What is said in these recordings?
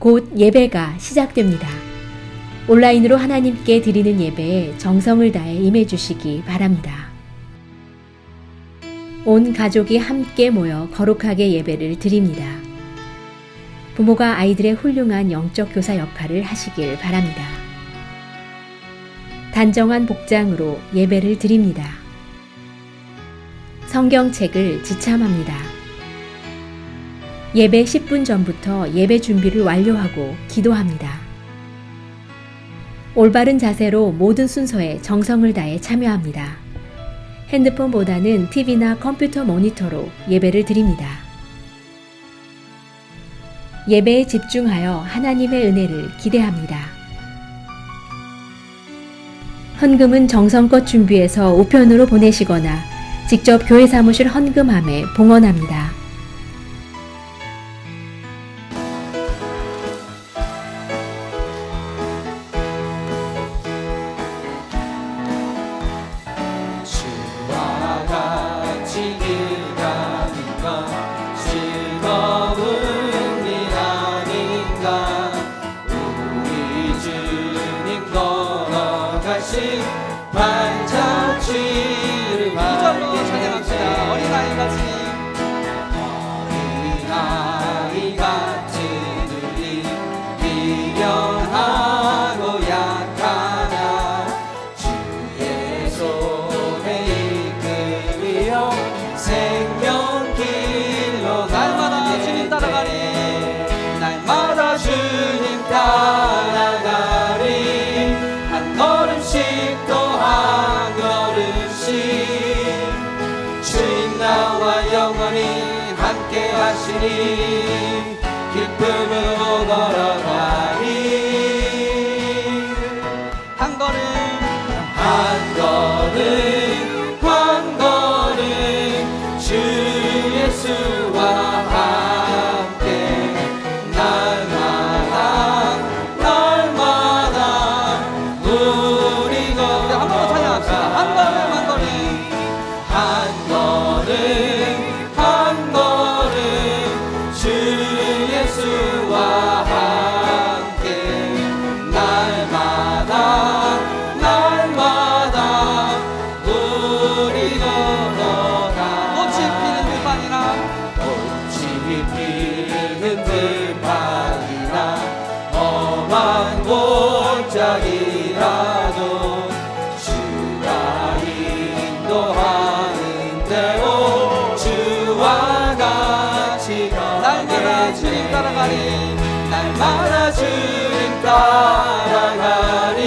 곧 예배가 시작됩니다. 온라인으로 하나님께 드리는 예배에 정성을 다해 임해주시기 바랍니다. 온 가족이 함께 모여 거룩하게 예배를 드립니다. 부모가 아이들의 훌륭한 영적 교사 역할을 하시길 바랍니다. 단정한 복장으로 예배를 드립니다. 성경책을 지참합니다. 예배 10분 전부터 예배 준비를 완료하고 기도합니다. 올바른 자세로 모든 순서에 정성을 다해 참여합니다. 핸드폰보다는 TV나 컴퓨터 모니터로 예배를 드립니다. 예배에 집중하여 하나님의 은혜를 기대합니다. 헌금은 정성껏 준비해서 우편으로 보내시거나 직접 교회 사무실 헌금함에 봉헌합니다. 주와 같이 일하는 건 즐거운 일 아닌가. 우리 주님 걸어가신 발자취를 이절로 찬양합시다. 어린아이같이 어린아이같이 우리 미련하고 약하나 주의 손에 이끌리어 생명길로 날마다 주님 따라가리. 날마다 주님 따라가리. 한 걸음씩 또 한 걸음씩 주님 나와 영원히 함께 하시니 기쁨으로 걸어가리. 한 걸음 한 걸음 한 걸음 주 예수와 함께 날마다 날마다 우리 한 번 더 찬양합시다. 한 걸음 한 걸음 한 걸음 한 걸음 주 예수와 함께 날마다 날마다 우리 걸어가. 꽃이 피는 들판이나 꽃이 피는 들판이나 험한 골짜기라도 주가 인도하는 대로 주와 같이 날마다 가게 주님 돼. 따라가리. 날마다 주님 따라가리.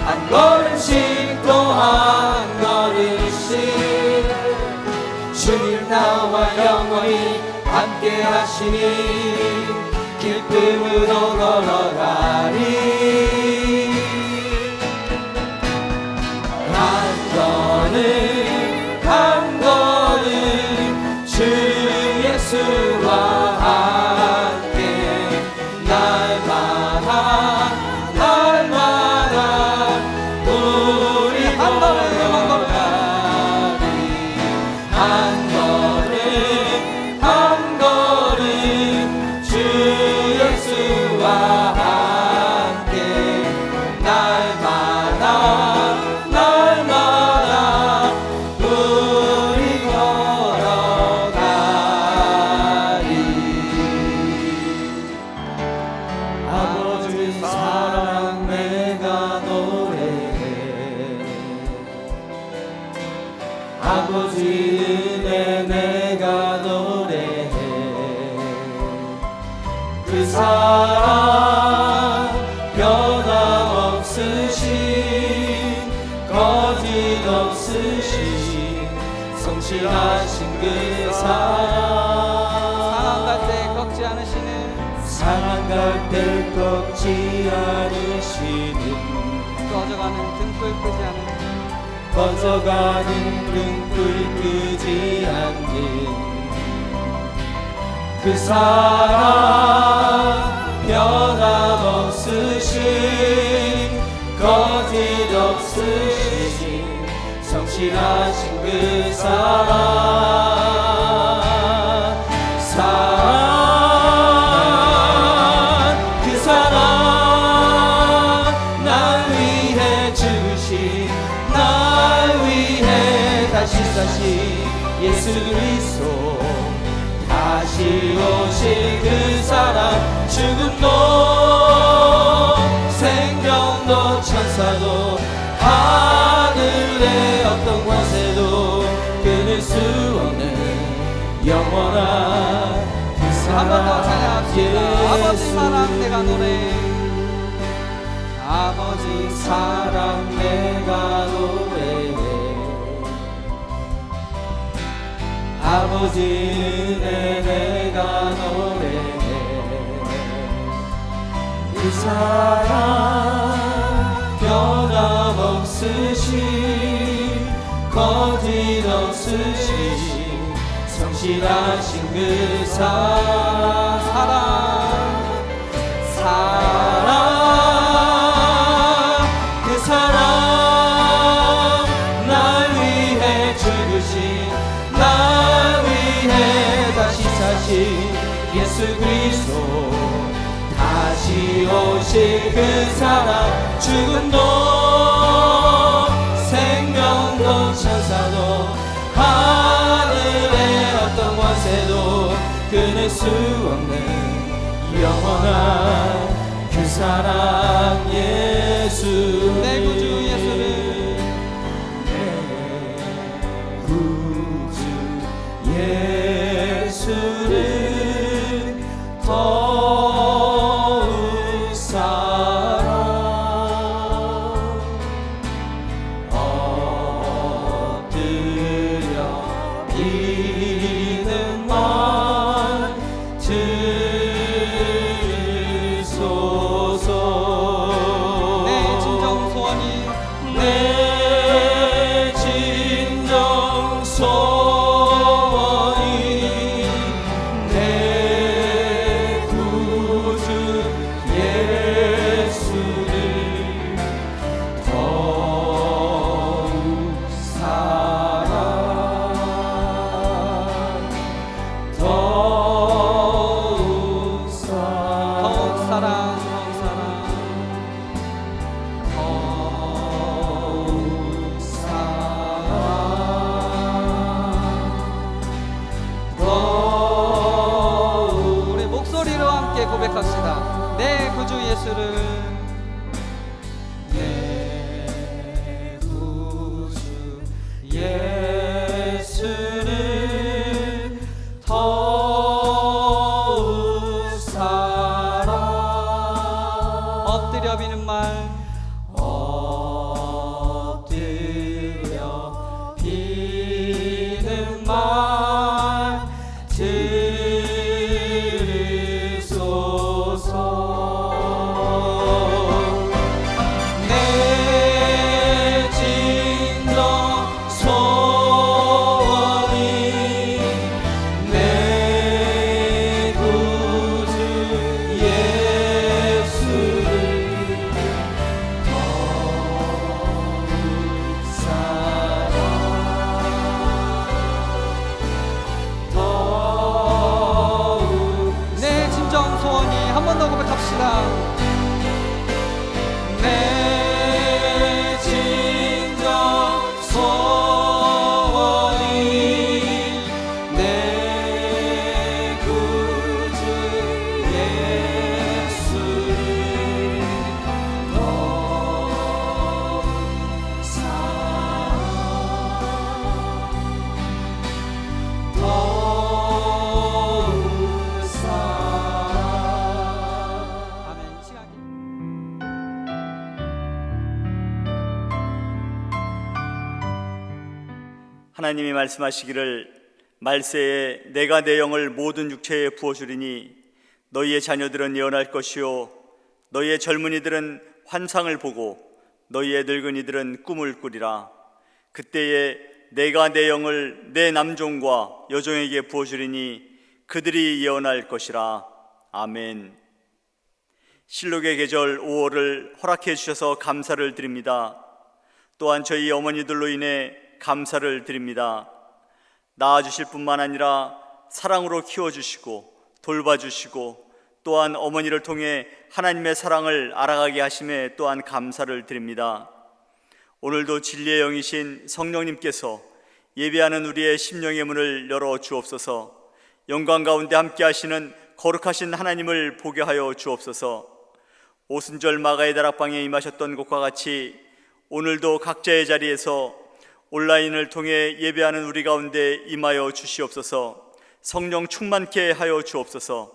한 걸음씩 또 한 걸음씩 주님 나와 영원히 함께 하시니 기쁨으로 걸어가리. 한 걸음 한 걸음 주 예수와 함께 날마다 날마다 우리 한 걸음 한 걸음 걸어가리. 한 걸음 한 걸음 주 예수와 함께 날마다 날마다 우리 걸어가리. 아버지 사랑 내가 노래해. 아버지 은혜 내가 노래해. 그 사랑 변함없으신 거짓 없으신 성실하신 그 사랑. 상한 갈때 꺾지 않으시는 상한 갈때 꺾지 않으시는 꺼져가는 등불 끄지 않는 꺼져가는 등불 끄지 않는 그 사랑 변함없으신 거짓 없으신 성실하신 그 사랑 사랑 다시사신 예수 그리스도 다시 오실 그 사랑 죽음도 생명도 천사도 하늘의 어떤 권세도 끊을 수 없는 영원한 그 한 번 더 사랑 찬양합시다. 아버지 사랑 내가 노래. 아버지 사랑 내가 노래해 아버지 은혜 내가 노래해 그 사랑 변함없으신 거짓 없으신 성실하신 그 사랑 그 사랑 날 위해 죽으신 날 위해 다시 사신 예수 그리스도 다시 오실 그 사랑 죽음도 생명도 천사도 하늘의 어떤 권세도 끊을 수 없는 영원한 그 사랑 예수 내 구주 예수를 내 구주 예수를 더욱 사랑 엎드려 비는만 내 진정 소원이 내 구주 예수를 더욱 사랑 더욱 사랑 고백합시다. 내 구주 예수를 내 구주 예수를 더욱 사랑 엎드려 비는 말 엎드려 비는 말 내 진정 소원이 내 구주 예수를 더욱 사랑 더욱 내 진정 소원이 한 번 더 고백합시다. 내 진정 소원이 내 구주 예수를 더욱 사랑 더욱 사랑 아멘. 이 시간 하나님이 말씀하시기를 말세에 내가 내 영을 모든 육체에 부어주리니 너희의 자녀들은 예언할 것이요 너희의 젊은이들은 환상을 보고 너희의 늙은이들은 꿈을 꾸리라. 그때에 내가 내 영을 내 남종과 여종에게 부어주리니 그들이 예언할 것이라. 아멘. 실록의 계절 5월을 허락해 주셔서 감사를 드립니다. 또한 저희 어머니들로 인해 감사를 드립니다. 낳아주실 뿐만 아니라 사랑으로 키워주시고 돌봐주시고 또한 어머니를 통해 하나님의 사랑을 알아가게 하심에 또한 감사를 드립니다. 오늘도 진리의 영이신 성령님께서 예배하는 우리의 심령의 문을 열어 주옵소서. 영광 가운데 함께 하시는 거룩하신 하나님을 보게 하여 주옵소서. 오순절 마가의 다락방에 임하셨던 것과 같이 오늘도 각자의 자리에서 온라인을 통해 예배하는 우리 가운데 임하여 주시옵소서. 성령 충만케 하여 주옵소서.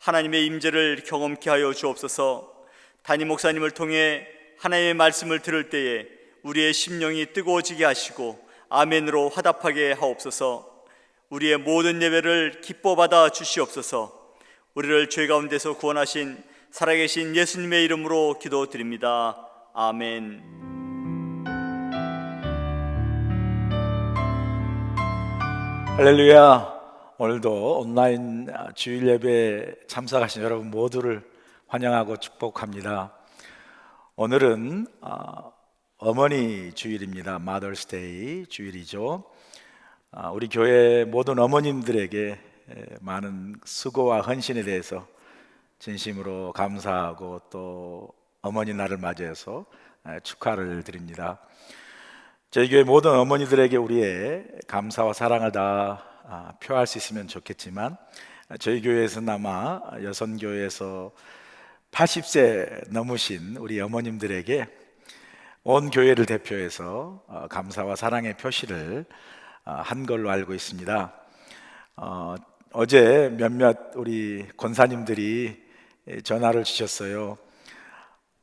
하나님의 임재를 경험케 하여 주옵소서. 담임 목사님을 통해 하나님의 말씀을 들을 때에 우리의 심령이 뜨거워지게 하시고 아멘으로 화답하게 하옵소서. 우리의 모든 예배를 기뻐 받아 주시옵소서. 우리를 죄 가운데서 구원하신 살아계신 예수님의 이름으로 기도드립니다. 아멘. 할렐루야. 오늘도 온라인 주일 예배에 참석하신 여러분 모두를 환영하고 축복합니다. 오늘은 어머니 주일입니다. 마더스데이 주일이죠. 우리 교회 모든 어머님들에게 많은 수고와 헌신에 대해서 진심으로 감사하고 또 어머니 날을 맞이해서 축하를 드립니다. 저희 교회 모든 어머니들에게 우리의 감사와 사랑을 다 표할 수 있으면 좋겠지만, 저희 교회에서는 아마 여선교회에서 80세 넘으신 우리 어머님들에게 온 교회를 대표해서 감사와 사랑의 표시를 한 걸로 알고 있습니다. 어제 몇몇 우리 권사님들이 전화를 주셨어요.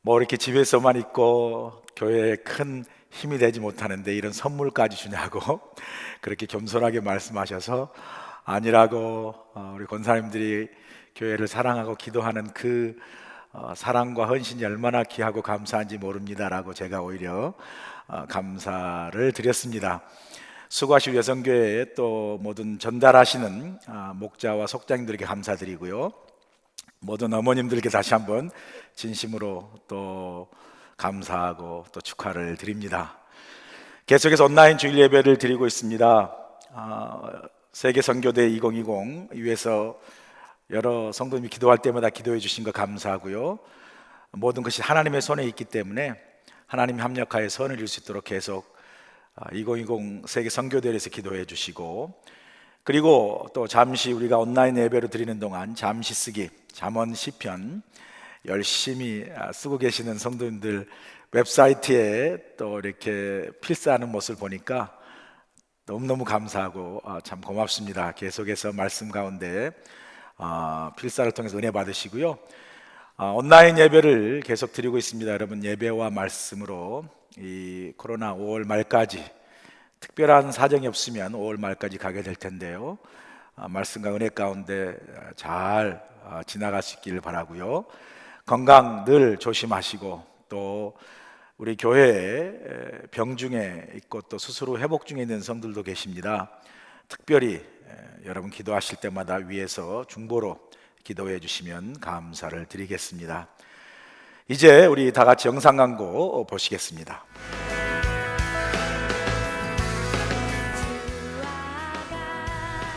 뭐 이렇게 집에서만 있고 교회에 큰 힘이 되지 못하는데 이런 선물까지 주냐고 그렇게 겸손하게 말씀하셔서, 아니라고, 우리 권사님들이 교회를 사랑하고 기도하는 그 사랑과 헌신이 얼마나 귀하고 감사한지 모릅니다라고 제가 오히려 감사를 드렸습니다. 수고하시고 여성교회에 또 모든 전달하시는 목자와 속장님들에게 감사드리고요, 모든 어머님들께 다시 한번 진심으로 또 감사하고 또 축하를 드립니다. 계속해서 온라인 주일 예배를 드리고 있습니다. 세계 선교대 2020 위해서 여러 성도님이 기도할 때마다 기도해 주신 거 감사하고요, 모든 것이 하나님의 손에 있기 때문에 하나님이 합력하여 선을 이룰 수 있도록 계속 2020 세계 선교대회에서 기도해 주시고, 그리고 또 잠시 우리가 온라인 예배로 드리는 동안 잠시 쓰기 잠언 시편 열심히 쓰고 계시는 성도님들 웹사이트에 또 이렇게 필사하는 모습을 보니까 너무너무 감사하고 참 고맙습니다. 계속해서 말씀 가운데 필사를 통해서 은혜 받으시고요, 온라인 예배를 계속 드리고 있습니다. 여러분, 예배와 말씀으로 이 코로나 5월 말까지, 특별한 사정이 없으면 5월 말까지 가게 될 텐데요, 말씀과 은혜 가운데 잘 지나가시길 바라고요, 건강 늘 조심하시고, 또 우리 교회에 병중에 있고 또 스스로 회복 중에 있는 성들도 계십니다. 특별히 여러분 기도하실 때마다 위에서 중보로 기도해 주시면 감사를 드리겠습니다. 이제 우리 다 같이 영상 광고 보시겠습니다.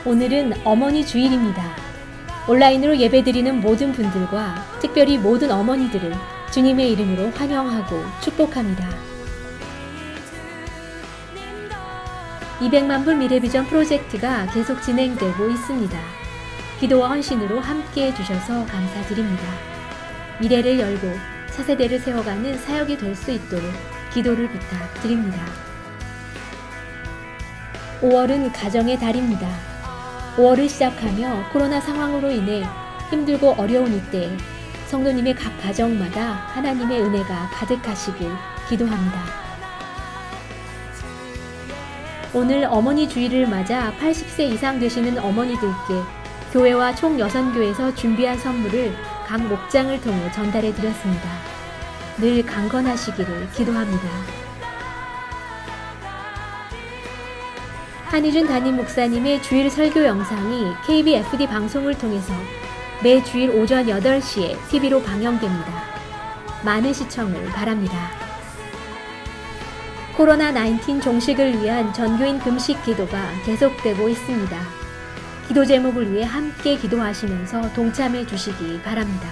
오늘은 어머니 주일입니다. 온라인으로 예배드리는 모든 분들과 특별히 모든 어머니들을 주님의 이름으로 환영하고 축복합니다. 200만 불 미래비전 프로젝트가 계속 진행되고 있습니다. 기도와 헌신으로 함께해 주셔서 감사드립니다. 미래를 열고 차세대를 세워가는 사역이 될 수 있도록 기도를 부탁드립니다. 5월은 가정의 달입니다. 5월을 시작하며 코로나 상황으로 인해 힘들고 어려운 이때 성도님의 각 가정마다 하나님의 은혜가 가득하시길 기도합니다. 오늘 어머니 주일을 맞아 80세 이상 되시는 어머니들께 교회와 총여선교에서 준비한 선물을 각 목장을 통해 전달해 드렸습니다. 늘 강건하시기를 기도합니다. 한희준 담임 목사님의 주일 설교 영상이 KBFD 방송을 통해서 매 주일 오전 8시에 TV로 방영됩니다. 많은 시청을 바랍니다. 코로나19 종식을 위한 전교인 금식 기도가 계속되고 있습니다. 기도 제목을 위해 함께 기도하시면서 동참해 주시기 바랍니다.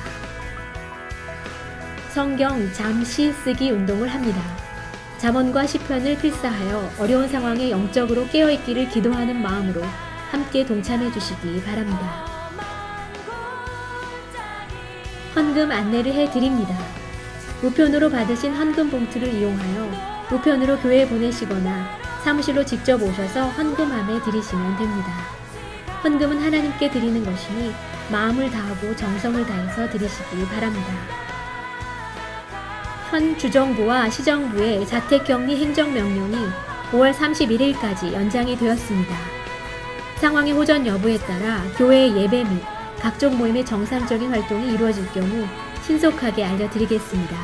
성경 잠시 쓰기 운동을 합니다. 잠언과 시편을 필사하여 어려운 상황에 영적으로 깨어있기를 기도하는 마음으로 함께 동참해 주시기 바랍니다. 헌금 안내를 해드립니다. 우편으로 받으신 헌금 봉투를 이용하여 우편으로 교회에 보내시거나 사무실로 직접 오셔서 헌금함에 드리시면 됩니다. 헌금은 하나님께 드리는 것이니 마음을 다하고 정성을 다해서 드리시기 바랍니다. 현 주정부와 시정부의 자택격리 행정명령이 5월 31일까지 연장이 되었습니다. 상황의 호전 여부에 따라 교회의 예배 및 각종 모임의 정상적인 활동이 이루어질 경우 신속하게 알려드리겠습니다.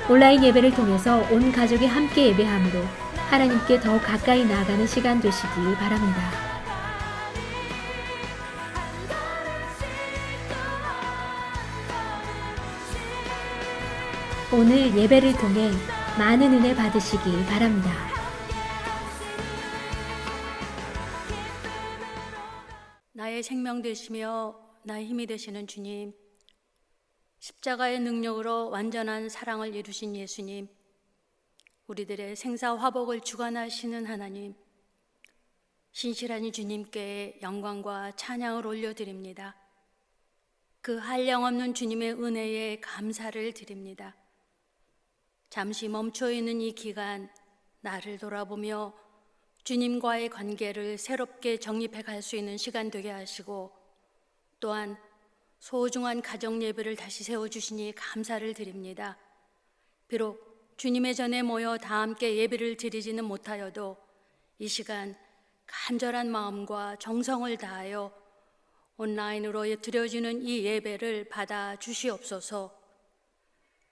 온라인 예배를 통해서 온 가족이 함께 예배함으로 하나님께 더욱 가까이 나아가는 시간 되시기 바랍니다. 오늘 예배를 통해 많은 은혜 받으시기 바랍니다. 나의 생명 되시며 나의 힘이 되시는 주님, 십자가의 능력으로 완전한 사랑을 이루신 예수님, 우리들의 생사화복을 주관하시는 하나님, 신실한 주님께 영광과 찬양을 올려드립니다. 그 한량없는 주님의 은혜에 감사를 드립니다. 잠시 멈춰있는 이 기간, 나를 돌아보며 주님과의 관계를 새롭게 정립해 갈 수 있는 시간 되게 하시고, 또한 소중한 가정 예배를 다시 세워주시니 감사를 드립니다. 비록 주님의 전에 모여 다 함께 예배를 드리지는 못하여도 이 시간 간절한 마음과 정성을 다하여 온라인으로 드려지는 이 예배를 받아 주시옵소서.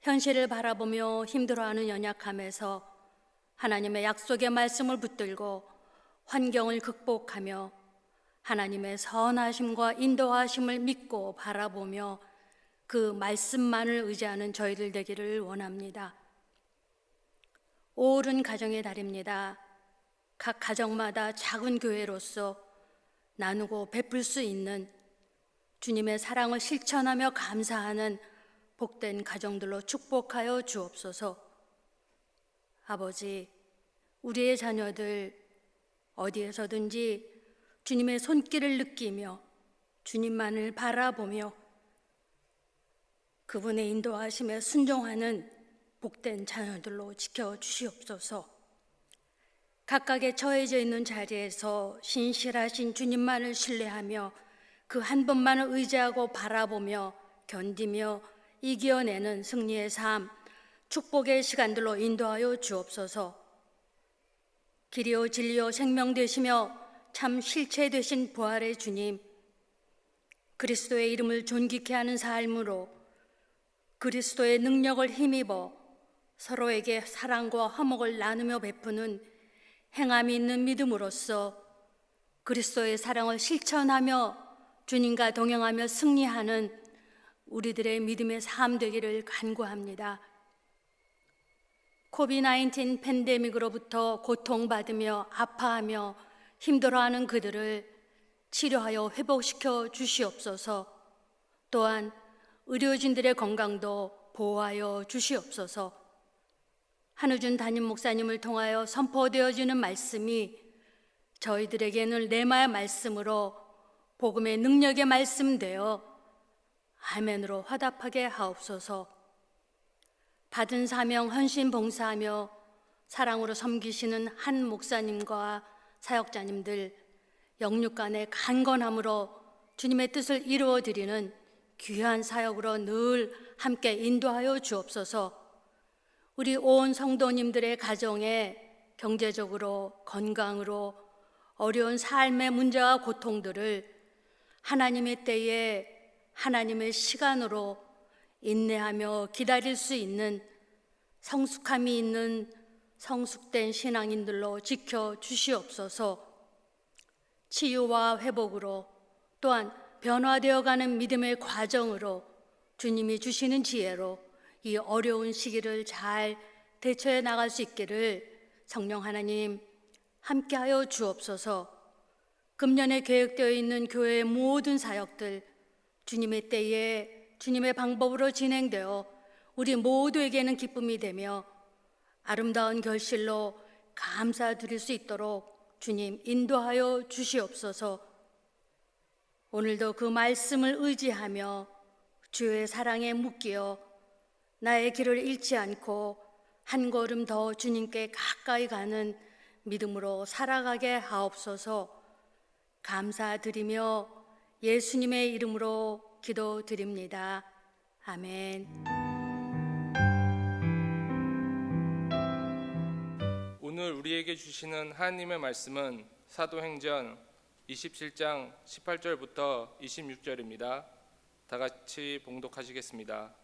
현실을 바라보며 힘들어하는 연약함에서 하나님의 약속의 말씀을 붙들고 환경을 극복하며 하나님의 선하심과 인도하심을 믿고 바라보며 그 말씀만을 의지하는 저희들 되기를 원합니다. 오른 가정의 달입니다. 각 가정마다 작은 교회로서 나누고 베풀 수 있는 주님의 사랑을 실천하며 감사하는 복된 가정들로 축복하여 주옵소서. 아버지, 우리의 자녀들 어디에서든지 주님의 손길을 느끼며 주님만을 바라보며 그분의 인도하심에 순종하는 복된 자녀들로 지켜주시옵소서. 각각의 처해져 있는 자리에서 신실하신 주님만을 신뢰하며 그 한 분만을 의지하고 바라보며 견디며 이겨내는 승리의 삶, 축복의 시간들로 인도하여 주옵소서. 길이요 진리요 생명 되시며 참 실체 되신 부활의 주님, 그리스도의 이름을 존귀케 하는 삶으로 그리스도의 능력을 힘입어 서로에게 사랑과 화목을 나누며 베푸는 행함이 있는 믿음으로써 그리스도의 사랑을 실천하며 주님과 동행하며 승리하는 우리들의 믿음의 삶 되기를 간구합니다. 코비드-19 팬데믹으로부터 고통받으며 아파하며 힘들어하는 그들을 치료하여 회복시켜 주시옵소서. 또한 의료진들의 건강도 보호하여 주시옵소서. 한우준 담임 목사님을 통하여 선포되어지는 말씀이 저희들에게는 레마의 말씀으로 복음의 능력의 말씀 되어 아멘으로 화답하게 하옵소서. 받은 사명 헌신 봉사하며 사랑으로 섬기시는 한 목사님과 사역자님들 영육간의 강건함으로 주님의 뜻을 이루어드리는 귀한 사역으로 늘 함께 인도하여 주옵소서. 우리 온 성도님들의 가정에 경제적으로 건강으로 어려운 삶의 문제와 고통들을 하나님의 때에 하나님의 시간으로 인내하며 기다릴 수 있는 성숙함이 있는 성숙된 신앙인들로 지켜주시옵소서. 치유와 회복으로 또한 변화되어가는 믿음의 과정으로 주님이 주시는 지혜로 이 어려운 시기를 잘 대처해 나갈 수 있기를 성령 하나님 함께하여 주옵소서. 금년에 계획되어 있는 교회의 모든 사역들 주님의 때에 주님의 방법으로 진행되어 우리 모두에게는 기쁨이 되며 아름다운 결실로 감사드릴 수 있도록 주님 인도하여 주시옵소서. 오늘도 그 말씀을 의지하며 주의 사랑에 묶여 나의 길을 잃지 않고 한 걸음 더 주님께 가까이 가는 믿음으로 살아가게 하옵소서. 감사드리며 예수님의 이름으로 기도드립니다. 아멘. 오늘 우리에게 주시는 하나님의 말씀은 사도행전 27장 18절부터 26절입니다. 다 같이 봉독하시겠습니다.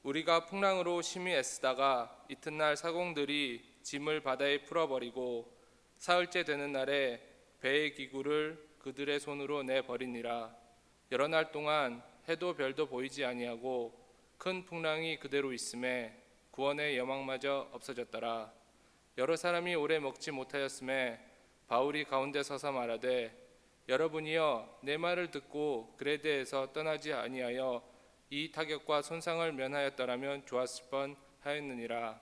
우리가 풍랑으로 심히 애쓰다가 이튿날 사공들이 짐을 바다에 풀어버리고 사흘째 되는 날에 배의 기구를 그들의 손으로 내버리니라. 여러 날 동안 해도 별도 보이지 아니하고 큰 풍랑이 그대로 있음에 구원의 여망마저 없어졌더라. 여러 사람이 오래 먹지 못하였음에 바울이 가운데 서서 말하되 여러분이여 내 말을 듣고 그레데에서 떠나지 아니하여 이 타격과 손상을 면하였더라면 좋았을 뻔하였느니라.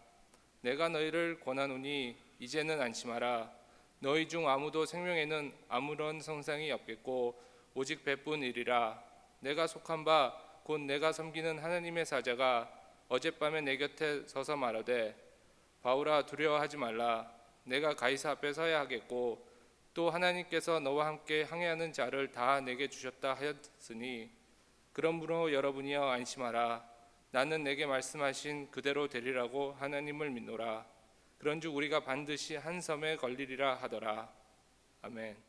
내가 너희를 권하노니 이제는 안심하라. 너희 중 아무도 생명에는 아무런 손상이 없겠고 오직 배뿐이리라. 내가 속한 바 곧 내가 섬기는 하나님의 사자가 어젯밤에 내 곁에 서서 말하되 바울아 두려워하지 말라. 내가 가이사 앞에 서야 하겠고 또 하나님께서 너와 함께 항해하는 자를 다 내게 주셨다 하였으니 그러므로 여러분이여 안심하라. 나는 내게 말씀하신 그대로 되리라고 하나님을 믿노라. 그런즉 우리가 반드시 한 섬에 걸리리라 하더라. 아멘.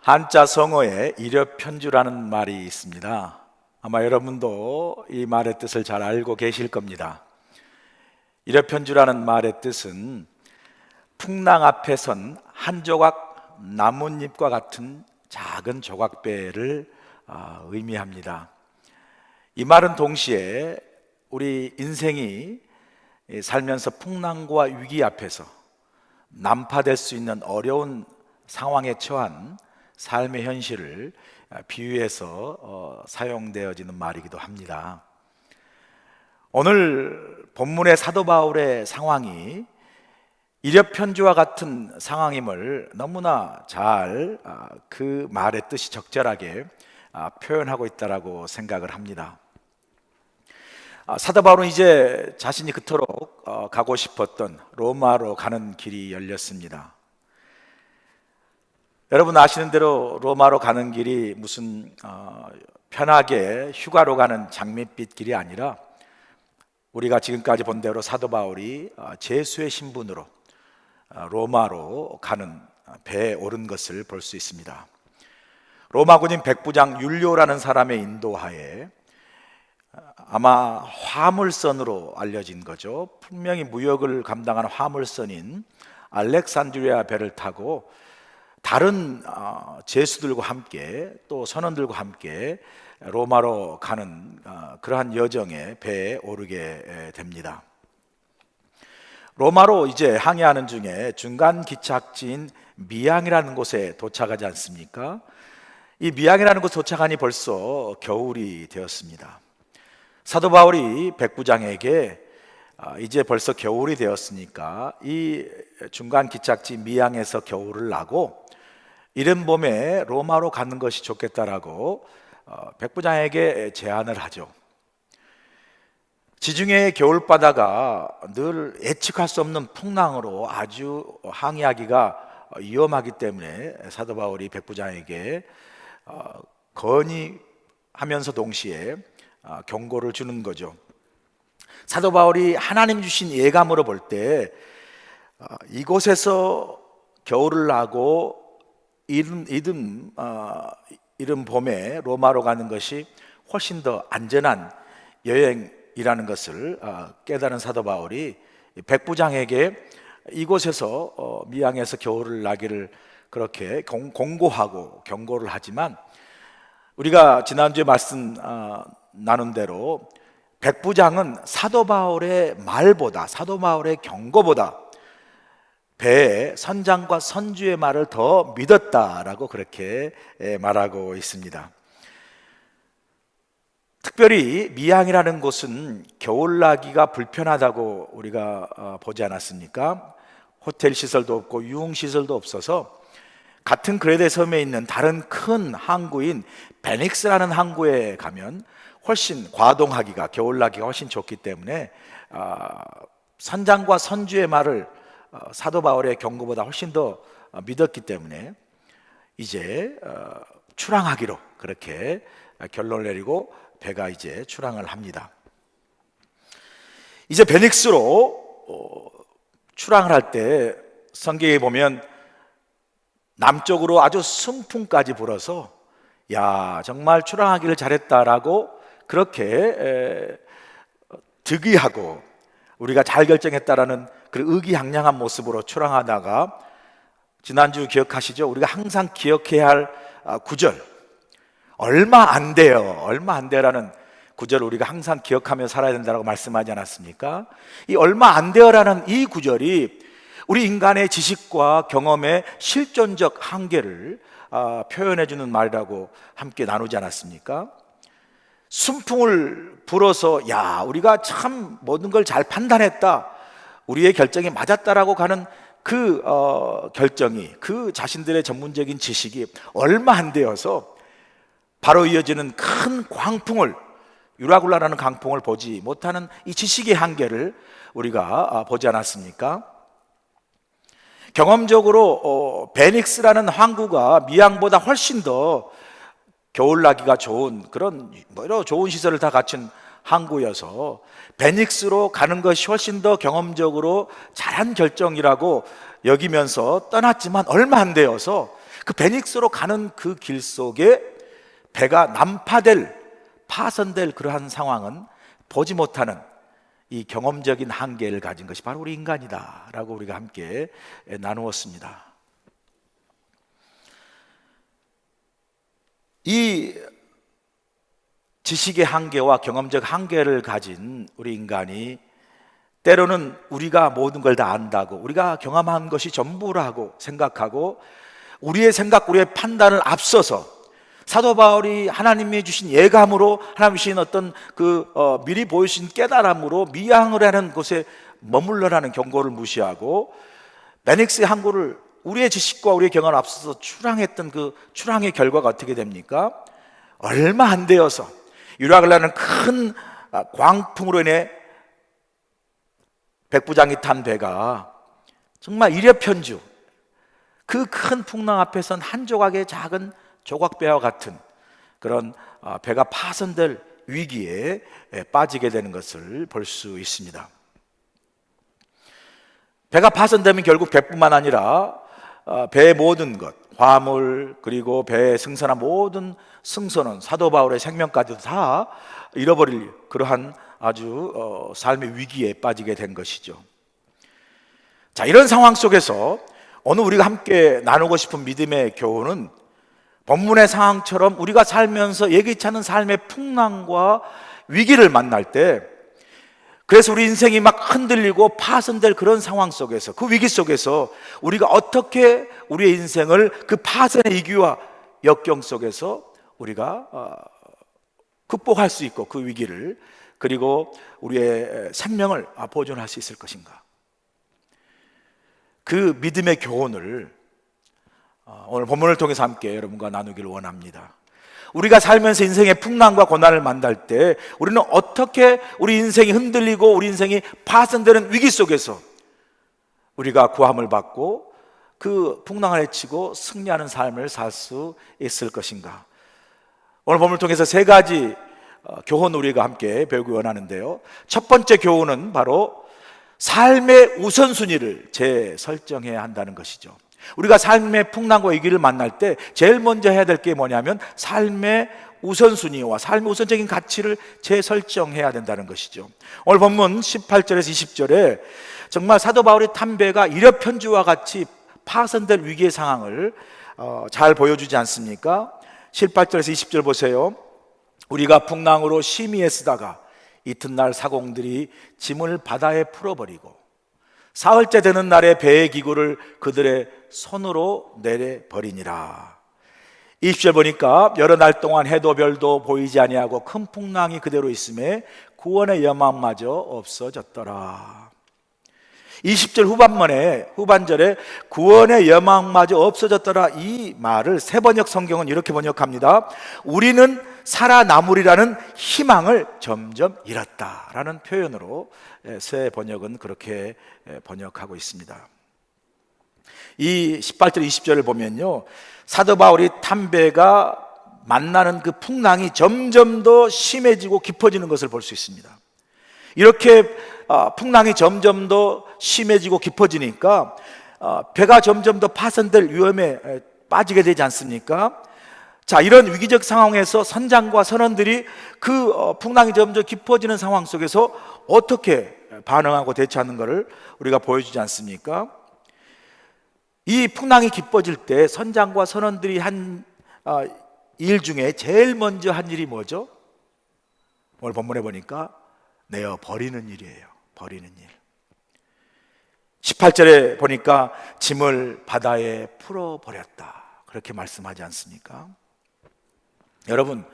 한자 성어에 이력편주라는 말이 있습니다. 아마 여러분도 이 말의 뜻을 잘 알고 계실 겁니다. 이력편주라는 말의 뜻은 풍랑 앞에 선 한 조각 나뭇잎과 같은 작은 조각배를 의미합니다. 이 말은 동시에 우리 인생이 살면서 풍랑과 위기 앞에서 난파될 수 있는 어려운 상황에 처한 삶의 현실을 비유해서 사용되어지는 말이기도 합니다. 오늘 본문의 사도 바울의 상황이 이력편주와 같은 상황임을 너무나 잘 그 말의 뜻이 적절하게 표현하고 있다라고 생각을 합니다. 사도 바울은 이제 자신이 그토록 가고 싶었던 로마로 가는 길이 열렸습니다. 여러분 아시는 대로 로마로 가는 길이 무슨 편하게 휴가로 가는 장밋빛 길이 아니라 우리가 지금까지 본 대로 사도 바울이 제수의 신분으로 로마로 가는 배에 오른 것을 볼 수 있습니다. 로마 군인 백부장 율리오라는 사람의 인도하에 아마 화물선으로 알려진 거죠. 분명히 무역을 감당하는 화물선인 알렉산드리아 배를 타고 다른 제수들과 함께 또 선원들과 함께 로마로 가는 그러한 여정의 배에 오르게 됩니다. 로마로 이제 항해하는 중에 중간 기착지인 미양이라는 곳에 도착하지 않습니까? 이 미양이라는 곳 도착하니 벌써 겨울이 되었습니다. 사도 바울이 백부장에게 이제 벌써 겨울이 되었으니까 이 중간 기착지 미양에서 겨울을 나고 이른 봄에 로마로 가는 것이 좋겠다라고 백부장에게 제안을 하죠. 지중해의 겨울바다가 늘 예측할 수 없는 풍랑으로 아주 항해하기가 위험하기 때문에 사도 바울이 백부장에게 건의하면서 동시에 경고를 주는 거죠. 사도 바울이 하나님 주신 예감으로 볼 때 이곳에서 겨울을 나고 이른 봄에 로마로 가는 것이 훨씬 더 안전한 여행이라는 것을 깨달은 사도 바울이 백부장에게 이곳에서 미양에서 겨울을 나기를 그렇게 공고하고 경고를 하지만 우리가 지난주에 말씀 나눈 대로 백부장은 사도 바울의 말보다 사도 바울의 경고보다 배의 선장과 선주의 말을 더 믿었다라고 그렇게 말하고 있습니다. 특별히 미양이라는 곳은 겨울나기가 불편하다고 우리가 보지 않았습니까? 호텔 시설도 없고 유흥 시설도 없어서 같은 그레데 섬에 있는 다른 큰 항구인 베닉스라는 항구에 가면 훨씬 과동하기가 겨울나기가 훨씬 좋기 때문에 선장과 선주의 말을 사도 바울의 경고보다 훨씬 더 믿었기 때문에 이제 출항하기로 그렇게 결론을 내리고 배가 이제 출항을 합니다. 이제 베닉스로 출항을 할 때 성경에 보면 남쪽으로 아주 순풍까지 불어서 야 정말 출항하기를 잘했다라고 그렇게 득의하고 우리가 잘 결정했다라는 그 의기양양한 모습으로 출항하다가 지난주 기억하시죠? 우리가 항상 기억해야 할 구절 얼마 안 돼요라는 구절을 우리가 항상 기억하며 살아야 된다고 말씀하지 않았습니까? 이 얼마 안 돼요라는 이 구절이 우리 인간의 지식과 경험의 실존적 한계를 표현해주는 말이라고 함께 나누지 않았습니까? 순풍을 불어서 야 우리가 참 모든 걸 잘 판단했다 우리의 결정이 맞았다라고 가는 그 결정이 그 자신들의 전문적인 지식이 얼마 안 되어서 바로 이어지는 큰 광풍을 유라굴라라는 강풍을 보지 못하는 이 지식의 한계를 우리가 보지 않았습니까? 경험적으로 베닉스라는 항구가 미양보다 훨씬 더 겨울나기가 좋은 그런 여러 좋은 시설을 다 갖춘 항구여서 베닉스로 가는 것이 훨씬 더 경험적으로 잘한 결정이라고 여기면서 떠났지만 얼마 안 되어서 그 베닉스로 가는 그 길 속에 배가 난파될, 파손될 그러한 상황은 보지 못하는 이 경험적인 한계를 가진 것이 바로 우리 인간이다 라고 우리가 함께 나누었습니다. 이 지식의 한계와 경험적 한계를 가진 우리 인간이 때로는 우리가 모든 걸 다 안다고, 우리가 경험한 것이 전부라고 생각하고 우리의 생각, 우리의 판단을 앞서서 사도 바울이 하나님이 주신 예감으로, 하나님이 주신 어떤 미리 보여주신 깨달음으로 미양을 하는 곳에 머물러라는 경고를 무시하고 베닉스의 항구를 우리의 지식과 우리의 경험을 앞서서 출항했던 그 출항의 결과가 어떻게 됩니까? 얼마 안 되어서 유락을 하는 큰 광풍으로 인해 백부장이 탄 배가 정말 일여편주, 그 큰 풍랑 앞에선 한 조각의 작은 조각배와 같은 그런 배가 파손될 위기에 빠지게 되는 것을 볼 수 있습니다. 배가 파손되면 결국 배뿐만 아니라 배의 모든 것, 화물, 그리고 배에 승선한 모든 승선원, 사도 바울의 생명까지도 다 잃어버릴 그러한 아주 삶의 위기에 빠지게 된 것이죠. 자, 이런 상황 속에서 오늘 우리가 함께 나누고 싶은 믿음의 교훈은 본문의 상황처럼 우리가 살면서 예기치 않은 삶의 풍랑과 위기를 만날 때, 그래서 우리 인생이 막 흔들리고 파손될 그런 상황 속에서, 그 위기 속에서 우리가 어떻게 우리의 인생을 그 파손의 위기와 역경 속에서 우리가 극복할 수 있고 그 위기를, 그리고 우리의 생명을 보존할 수 있을 것인가, 그 믿음의 교훈을 오늘 본문을 통해서 함께 여러분과 나누기를 원합니다. 우리가 살면서 인생의 풍랑과 고난을 만날 때 우리는 어떻게 우리 인생이 흔들리고 우리 인생이 파손되는 위기 속에서 우리가 구함을 받고 그 풍랑을 헤치고 승리하는 삶을 살 수 있을 것인가. 오늘 본문을 통해서 세 가지 교훈을 우리가 함께 배우기 원하는데요, 첫 번째 교훈은 바로 삶의 우선순위를 재설정해야 한다는 것이죠. 우리가 삶의 풍랑과 위기를 만날 때 제일 먼저 해야 될 게 뭐냐면 삶의 우선순위와 삶의 우선적인 가치를 재설정해야 된다는 것이죠. 오늘 본문 18절에서 20절에 정말 사도 바울의 탄 배가 일여편주와 같이 파손될 위기의 상황을 잘 보여주지 않습니까? 18절에서 20절 보세요. 우리가 풍랑으로 심히 애쓰다가 이튿날 사공들이 짐을 바다에 풀어버리고 사흘째 되는 날에 배의 기구를 그들의 손으로 내려버리니라. 20절 보니까 여러 날 동안 해도 별도 보이지 아니하고 큰 풍랑이 그대로 있음에 구원의 여망마저 없어졌더라. 20절 후반절에 구원의 여망마저 없어졌더라, 이 말을 새번역 성경은 이렇게 번역합니다. 우리는 살아남으리라는 희망을 점점 잃었다라는 표현으로 새 번역은 그렇게 번역하고 있습니다. 이 18절 20절을 보면요, 사도 바울이 탄 배가 만나는 그 풍랑이 점점 더 심해지고 깊어지는 것을 볼 수 있습니다. 이렇게 풍랑이 점점 더 심해지고 깊어지니까 배가 점점 더 파손될 위험에 빠지게 되지 않습니까? 자, 이런 위기적 상황에서 선장과 선원들이 그 풍랑이 점점 깊어지는 상황 속에서 어떻게 반응하고 대처하는 것을 우리가 보여주지 않습니까? 이 풍랑이 깊어질 때 선장과 선원들이 한 일 중에 제일 먼저 한 일이 뭐죠? 오늘 본문에 보니까 내어 버리는 일이에요. 버리는 일. 18절에 보니까 짐을 바다에 풀어버렸다, 그렇게 말씀하지 않습니까? 여러분,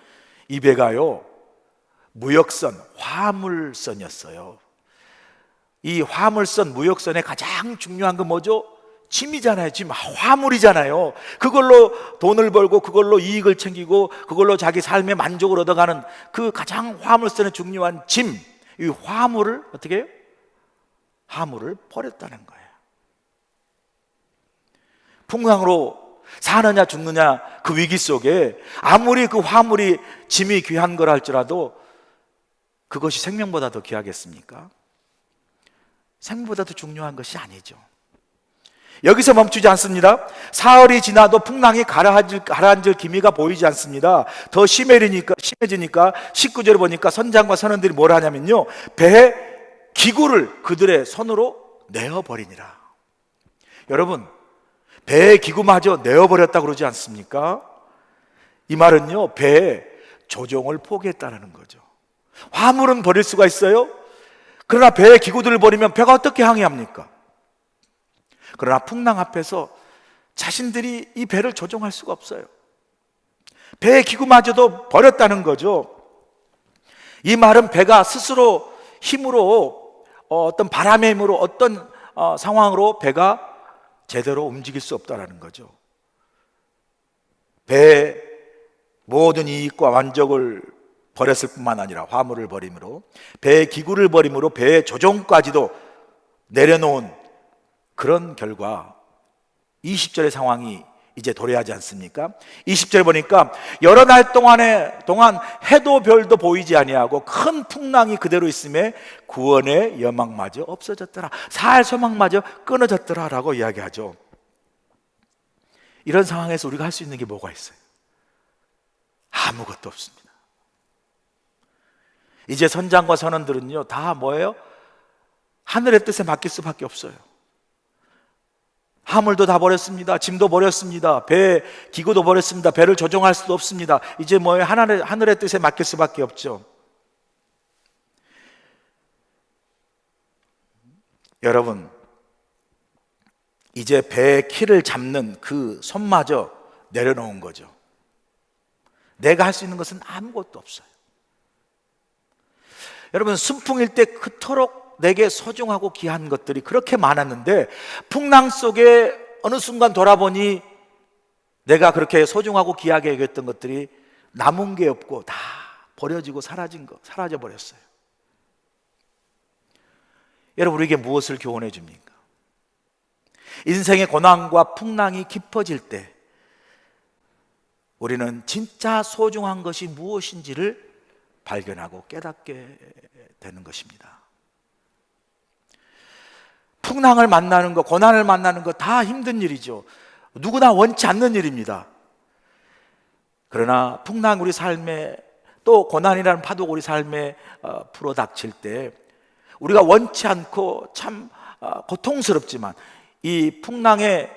이 배가요 무역선, 화물선이었어요. 이 화물선, 무역선의 가장 중요한 건 뭐죠? 짐이잖아요. 짐, 화물이잖아요. 그걸로 돈을 벌고 그걸로 이익을 챙기고 그걸로 자기 삶의 만족을 얻어가는 그 가장 화물선의 중요한 짐, 이 화물을 어떻게 해요? 화물을 버렸다는 거예요. 풍랑으로 사느냐 죽느냐 그 위기 속에 아무리 그 화물이 짐이 귀한 걸 할지라도 그것이 생명보다 더 귀하겠습니까? 생명보다 더 중요한 것이 아니죠. 여기서 멈추지 않습니다. 사흘이 지나도 풍랑이 가라앉을 기미가 보이지 않습니다. 더 심해지니까 19절에 보니까 선장과 선원들이 뭘 하냐면요, 배의 기구를 그들의 손으로 내어버리니라. 여러분, 배의 기구마저 내어버렸다고 그러지 않습니까? 이 말은요, 배의 조종을 포기했다는 거죠. 화물은 버릴 수가 있어요. 그러나 배의 기구들을 버리면 배가 어떻게 항해합니까? 그러나 풍랑 앞에서 자신들이 이 배를 조종할 수가 없어요. 배의 기구마저도 버렸다는 거죠. 이 말은 배가 스스로 힘으로 어떤 바람의 힘으로 어떤 상황으로 배가 제대로 움직일 수 없다는 거죠. 배의 모든 이익과 만족을 버렸을 뿐만 아니라 화물을 버림으로, 배의 기구를 버림으로 배의 조종까지도 내려놓은 그런 결과 20절의 상황이 이제 도래하지 않습니까? 20절에 보니까 여러 날 동안 해도 별도 보이지 아니하고 큰 풍랑이 그대로 있음에 구원의 여망마저 없어졌더라, 살 소망마저 끊어졌더라 라고 이야기하죠. 이런 상황에서 우리가 할 수 있는 게 뭐가 있어요? 아무것도 없습니다. 이제 선장과 선원들은요, 다 뭐예요? 하늘의 뜻에 맡길 수밖에 없어요. 화물도 다 버렸습니다. 짐도 버렸습니다. 배 기구도 버렸습니다. 배를 조종할 수도 없습니다. 이제 뭐예요? 하늘의 뜻에 맡길 수밖에 없죠. 여러분, 이제 배의 키를 잡는 그 손마저 내려놓은 거죠. 내가 할 수 있는 것은 아무것도 없어요. 여러분, 순풍일 때 그토록 내게 소중하고 귀한 것들이 그렇게 많았는데 풍랑 속에 어느 순간 돌아보니 내가 그렇게 소중하고 귀하게 여겼던 것들이 남은 게 없고 다 버려지고 사라져 버렸어요. 여러분, 우리에게 무엇을 교훈해 줍니까? 인생의 고난과 풍랑이 깊어질 때 우리는 진짜 소중한 것이 무엇인지를 발견하고 깨닫게 되는 것입니다. 풍랑을 만나는 것, 고난을 만나는 것 다 힘든 일이죠. 누구나 원치 않는 일입니다. 그러나 풍랑 우리 삶에, 또 고난이라는 파도가 우리 삶에 불어닥칠 때 우리가 원치 않고 참 고통스럽지만 이 풍랑의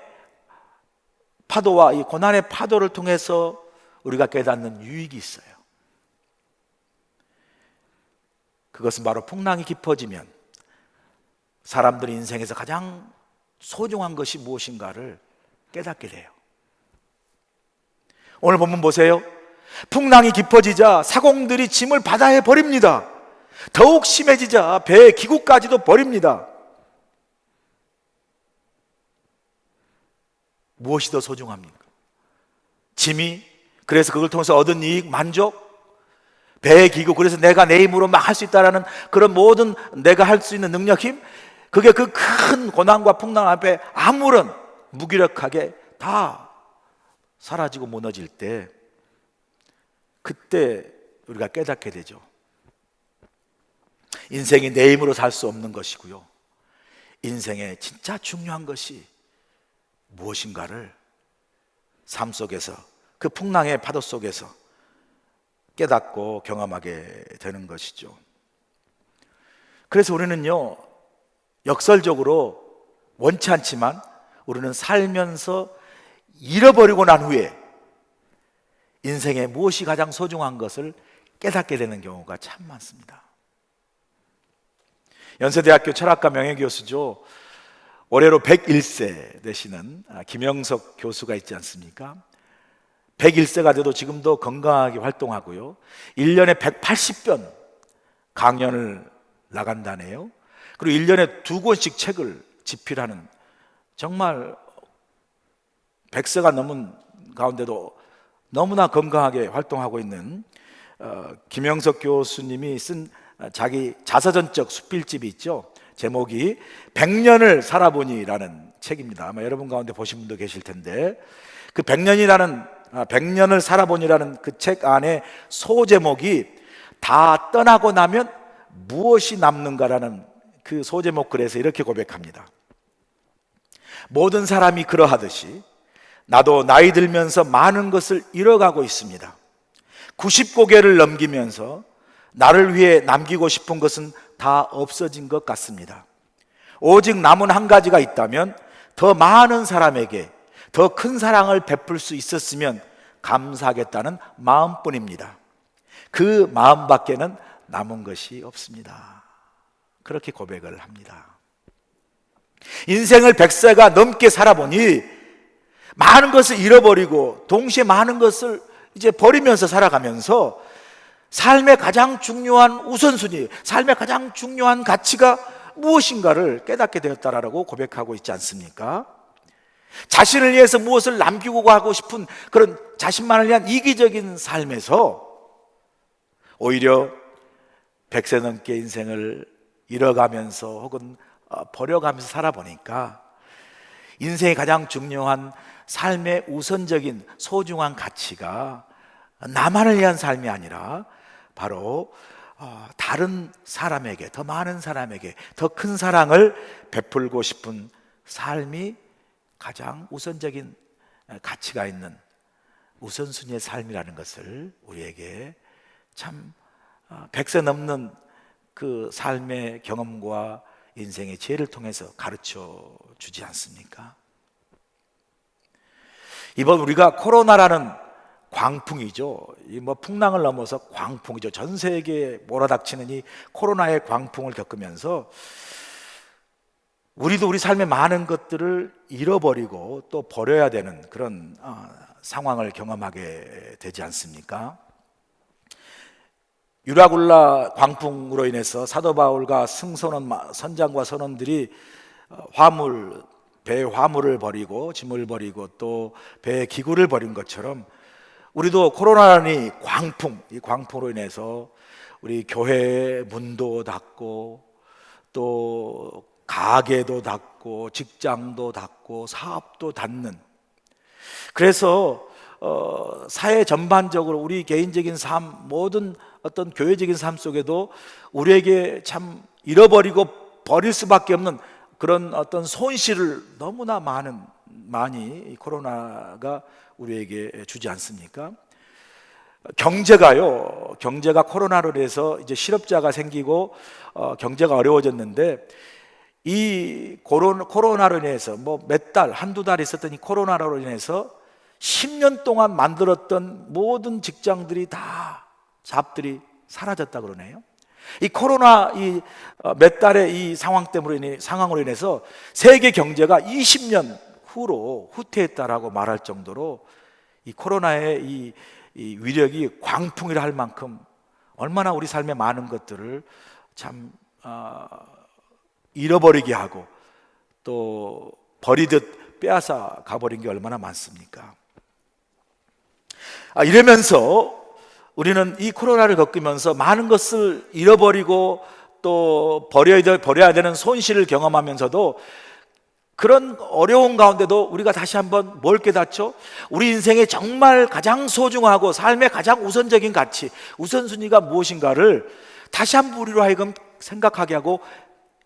파도와 이 고난의 파도를 통해서 우리가 깨닫는 유익이 있어요. 그것은 바로 풍랑이 깊어지면 사람들의 인생에서 가장 소중한 것이 무엇인가를 깨닫게 돼요. 오늘 본문 보세요. 풍랑이 깊어지자 사공들이 짐을 바다에 버립니다. 더욱 심해지자 배의 기구까지도 버립니다. 무엇이 더 소중합니까? 짐이, 그래서 그걸 통해서 얻은 이익, 만족, 배의 기구, 그래서 내가 내 힘으로 막 할 수 있다라는 그런 모든 내가 할 수 있는 능력, 힘, 그게 그 큰 고난과 풍랑 앞에 아무런 무기력하게 다 사라지고 무너질 때, 그때 우리가 깨닫게 되죠. 인생이 내 힘으로 살 수 없는 것이고요, 인생에 진짜 중요한 것이 무엇인가를 삶 속에서, 그 풍랑의 파도 속에서 깨닫고 경험하게 되는 것이죠. 그래서 우리는요, 역설적으로 원치 않지만 우리는 살면서 잃어버리고 난 후에 인생에 무엇이 가장 소중한 것을 깨닫게 되는 경우가 참 많습니다. 연세대학교 철학과 명예교수죠, 올해로 101세 되시는 김영석 교수가 있지 않습니까? 101세가 돼도 지금도 건강하게 활동하고요, 1년에 180편 강연을 나간다네요. 그리고 1년에 2권씩 책을 집필하는, 정말 100세가 넘은 가운데도 너무나 건강하게 활동하고 있는 김영석 교수님이 쓴 자기 자서전적 수필집이 있죠. 제목이 100년을 살아보니라는 책입니다. 아마 여러분 가운데 보신 분도 계실 텐데, 그 100년을 살아보니라는 그 책 안에 소제목이 다 떠나고 나면 무엇이 남는가라는 그 소제목 글에서 이렇게 고백합니다. 모든 사람이 그러하듯이 나도 나이 들면서 많은 것을 잃어가고 있습니다. 90고개를 넘기면서 나를 위해 남기고 싶은 것은 다 없어진 것 같습니다. 오직 남은 한 가지가 있다면 더 많은 사람에게 더 큰 사랑을 베풀 수 있었으면 감사하겠다는 마음뿐입니다. 그 마음밖에는 남은 것이 없습니다. 그렇게 고백을 합니다. 인생을 100세가 넘게 살아보니 많은 것을 잃어버리고 동시에 많은 것을 이제 버리면서 살아가면서 삶의 가장 중요한 우선순위, 삶의 가장 중요한 가치가 무엇인가를 깨닫게 되었다라고 고백하고 있지 않습니까? 자신을 위해서 무엇을 남기고 가고 싶은 그런 자신만을 위한 이기적인 삶에서 오히려 100세 넘게 인생을 잃어가면서 혹은 버려가면서 살아보니까 인생의 가장 중요한 삶의 우선적인 소중한 가치가 나만을 위한 삶이 아니라 바로 다른 사람에게, 더 많은 사람에게 더 큰 사랑을 베풀고 싶은 삶이 가장 우선적인 가치가 있는 우선순위의 삶이라는 것을 우리에게 참 100세 넘는 그 삶의 경험과 인생의 지혜를 통해서 가르쳐 주지 않습니까? 이번 우리가 코로나라는 광풍이죠. 이 풍랑을 넘어서 광풍이죠. 전 세계에 몰아닥치는 이 코로나의 광풍을 겪으면서 우리도 우리 삶의 많은 것들을 잃어버리고 또 버려야 되는 그런 상황을 경험하게 되지 않습니까? 유라굴라 광풍으로 인해서 사도 바울과 선장과 선원들이 배의 화물을 버리고 짐을 버리고 또 배의 기구를 버린 것처럼 우리도 코로나라는 이 광풍으로 인해서 우리 교회의 문도 닫고 또 가게도 닫고 직장도 닫고 사업도 닫는, 그래서 사회 전반적으로 우리 개인적인 삶, 모든 어떤 교회적인 삶 속에도 우리에게 참 잃어버리고 버릴 수밖에 없는 그런 어떤 손실을 너무나 많이 코로나가 우리에게 주지 않습니까? 경제가 코로나로 인해서 이제 실업자가 생기고 경제가 어려워졌는데, 이 코로나로 인해서 몇 달, 한두 달 있었던 이 코로나로 인해서 10년 동안 만들었던 모든 직장들이 잡들이 사라졌다 그러네요. 이 코로나 몇 달의 이 상황으로 인해서 세계 경제가 20년 후로 후퇴했다라고 말할 정도로 이 코로나의 이 위력이 광풍이라 할 만큼 얼마나 우리 삶의 많은 것들을 참 잃어버리게 하고 또 버리듯 빼앗아 가버린 게 얼마나 많습니까? 이러면서 우리는 이 코로나를 겪으면서 많은 것을 잃어버리고 또 버려야 되는 손실을 경험하면서도 그런 어려운 가운데도 우리가 다시 한번 뭘 깨닫죠? 우리 인생의 정말 가장 소중하고 삶의 가장 우선적인 가치, 우선순위가 무엇인가를 다시 한번 우리로 하여금 생각하게 하고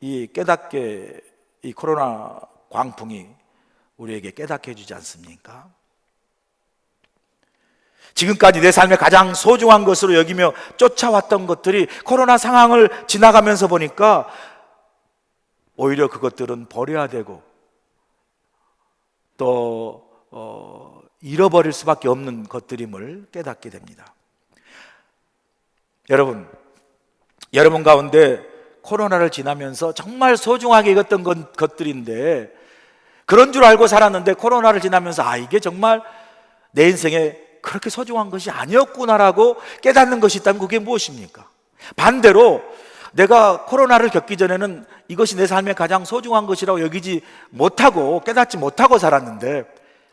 깨닫게 이 코로나 광풍이 우리에게 깨닫게 해주지 않습니까? 지금까지 내 삶의 가장 소중한 것으로 여기며 쫓아왔던 것들이 코로나 상황을 지나가면서 보니까 오히려 그것들은 버려야 되고 또 잃어버릴 수밖에 없는 것들임을 깨닫게 됩니다. 여러분 가운데 코로나를 지나면서 정말 소중하게 여겼던 것들인데 그런 줄 알고 살았는데 코로나를 지나면서 이게 정말 내 인생에 그렇게 소중한 것이 아니었구나라고 깨닫는 것이 있다면 그게 무엇입니까? 반대로 내가 코로나를 겪기 전에는 이것이 내 삶의 가장 소중한 것이라고 여기지 못하고 깨닫지 못하고 살았는데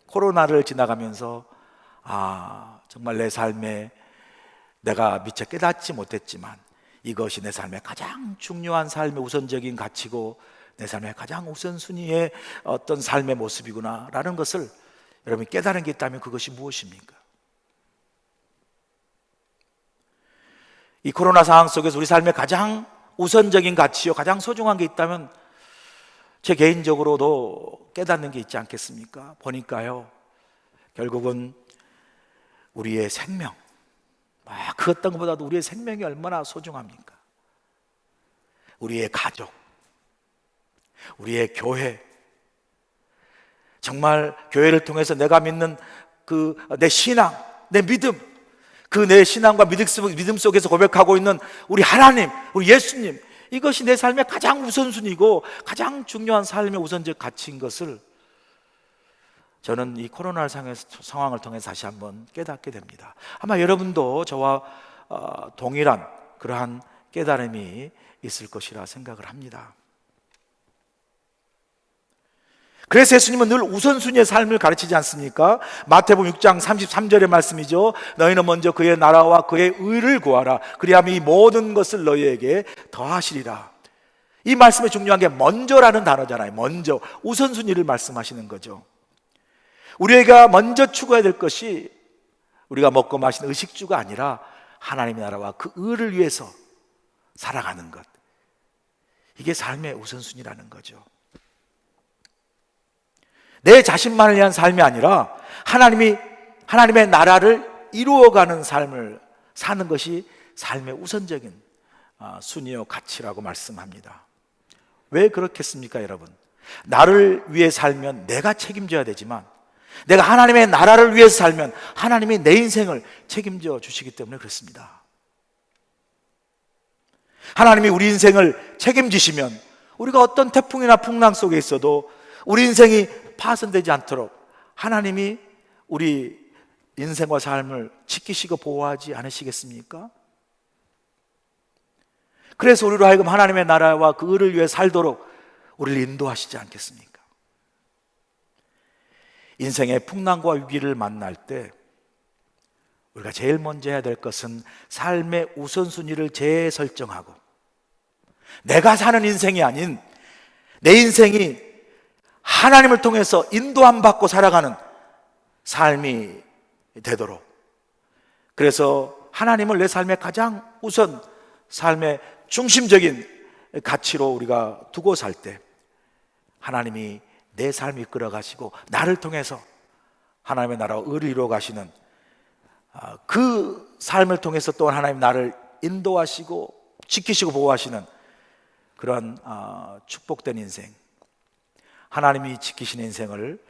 코로나를 지나가면서 정말 내 삶에 내가 미처 깨닫지 못했지만 이것이 내 삶의 가장 중요한 삶의 우선적인 가치고 내 삶의 가장 우선순위의 어떤 삶의 모습이구나 라는 것을 여러분이 깨달은 게 있다면 그것이 무엇입니까? 이 코로나 상황 속에서 우리 삶의 가장 우선적인 가치요 가장 소중한 게 있다면 제 개인적으로도 깨닫는 게 있지 않겠습니까? 보니까요, 결국은 우리의 생명, 그 어떤 것보다도 우리의 생명이 얼마나 소중합니까? 우리의 가족, 우리의 교회, 정말 교회를 통해서 내가 믿는 그 내 신앙, 내 믿음, 그 내 신앙과 믿음 속에서 고백하고 있는 우리 하나님, 우리 예수님, 이것이 내 삶의 가장 우선순위고 가장 중요한 삶의 우선적 가치인 것을 저는 이 코로나 상황을 통해 다시 한번 깨닫게 됩니다. 아마 여러분도 저와 동일한 그러한 깨달음이 있을 것이라 생각을 합니다. 그래서 예수님은 늘 우선순위의 삶을 가르치지 않습니까? 마태복음 6장 33절의 말씀이죠. 너희는 먼저 그의 나라와 그의 의를 구하라. 그리하면 이 모든 것을 너희에게 더하시리라. 이 말씀의 중요한 게 먼저라는 단어잖아요. 먼저, 우선순위를 말씀하시는 거죠. 우리가 먼저 추구해야 될 것이 우리가 먹고 마시는 의식주가 아니라 하나님의 나라와 그 의를 위해서 살아가는 것, 이게 삶의 우선순위라는 거죠. 내 자신만을 위한 삶이 아니라 하나님의 나라를 이루어가는 삶을 사는 것이 삶의 우선적인 순위요 가치라고 말씀합니다. 왜 그렇겠습니까, 여러분? 나를 위해 살면 내가 책임져야 되지만 내가 하나님의 나라를 위해서 살면 하나님이 내 인생을 책임져 주시기 때문에 그렇습니다. 하나님이 우리 인생을 책임지시면 우리가 어떤 태풍이나 풍랑 속에 있어도 우리 인생이 파손되지 않도록 하나님이 우리 인생과 삶을 지키시고 보호하지 않으시겠습니까? 그래서 우리로 하여금 하나님의 나라와 그 의를 위해 살도록 우리를 인도하시지 않겠습니까? 인생의 풍랑과 위기를 만날 때 우리가 제일 먼저 해야 될 것은 삶의 우선순위를 재설정하고 내가 사는 인생이 아닌 내 인생이 하나님을 통해서 인도함 받고 살아가는 삶이 되도록, 그래서 하나님을 내 삶의 가장 우선 삶의 중심적인 가치로 우리가 두고 살 때 하나님이 내 삶을 이끌어 가시고 나를 통해서 하나님의 나라와 의를 이루어 가시는 그 삶을 통해서 또한 하나님 나를 인도하시고 지키시고 보호하시는 그런 축복된 인생, 하나님이 지키시는 인생을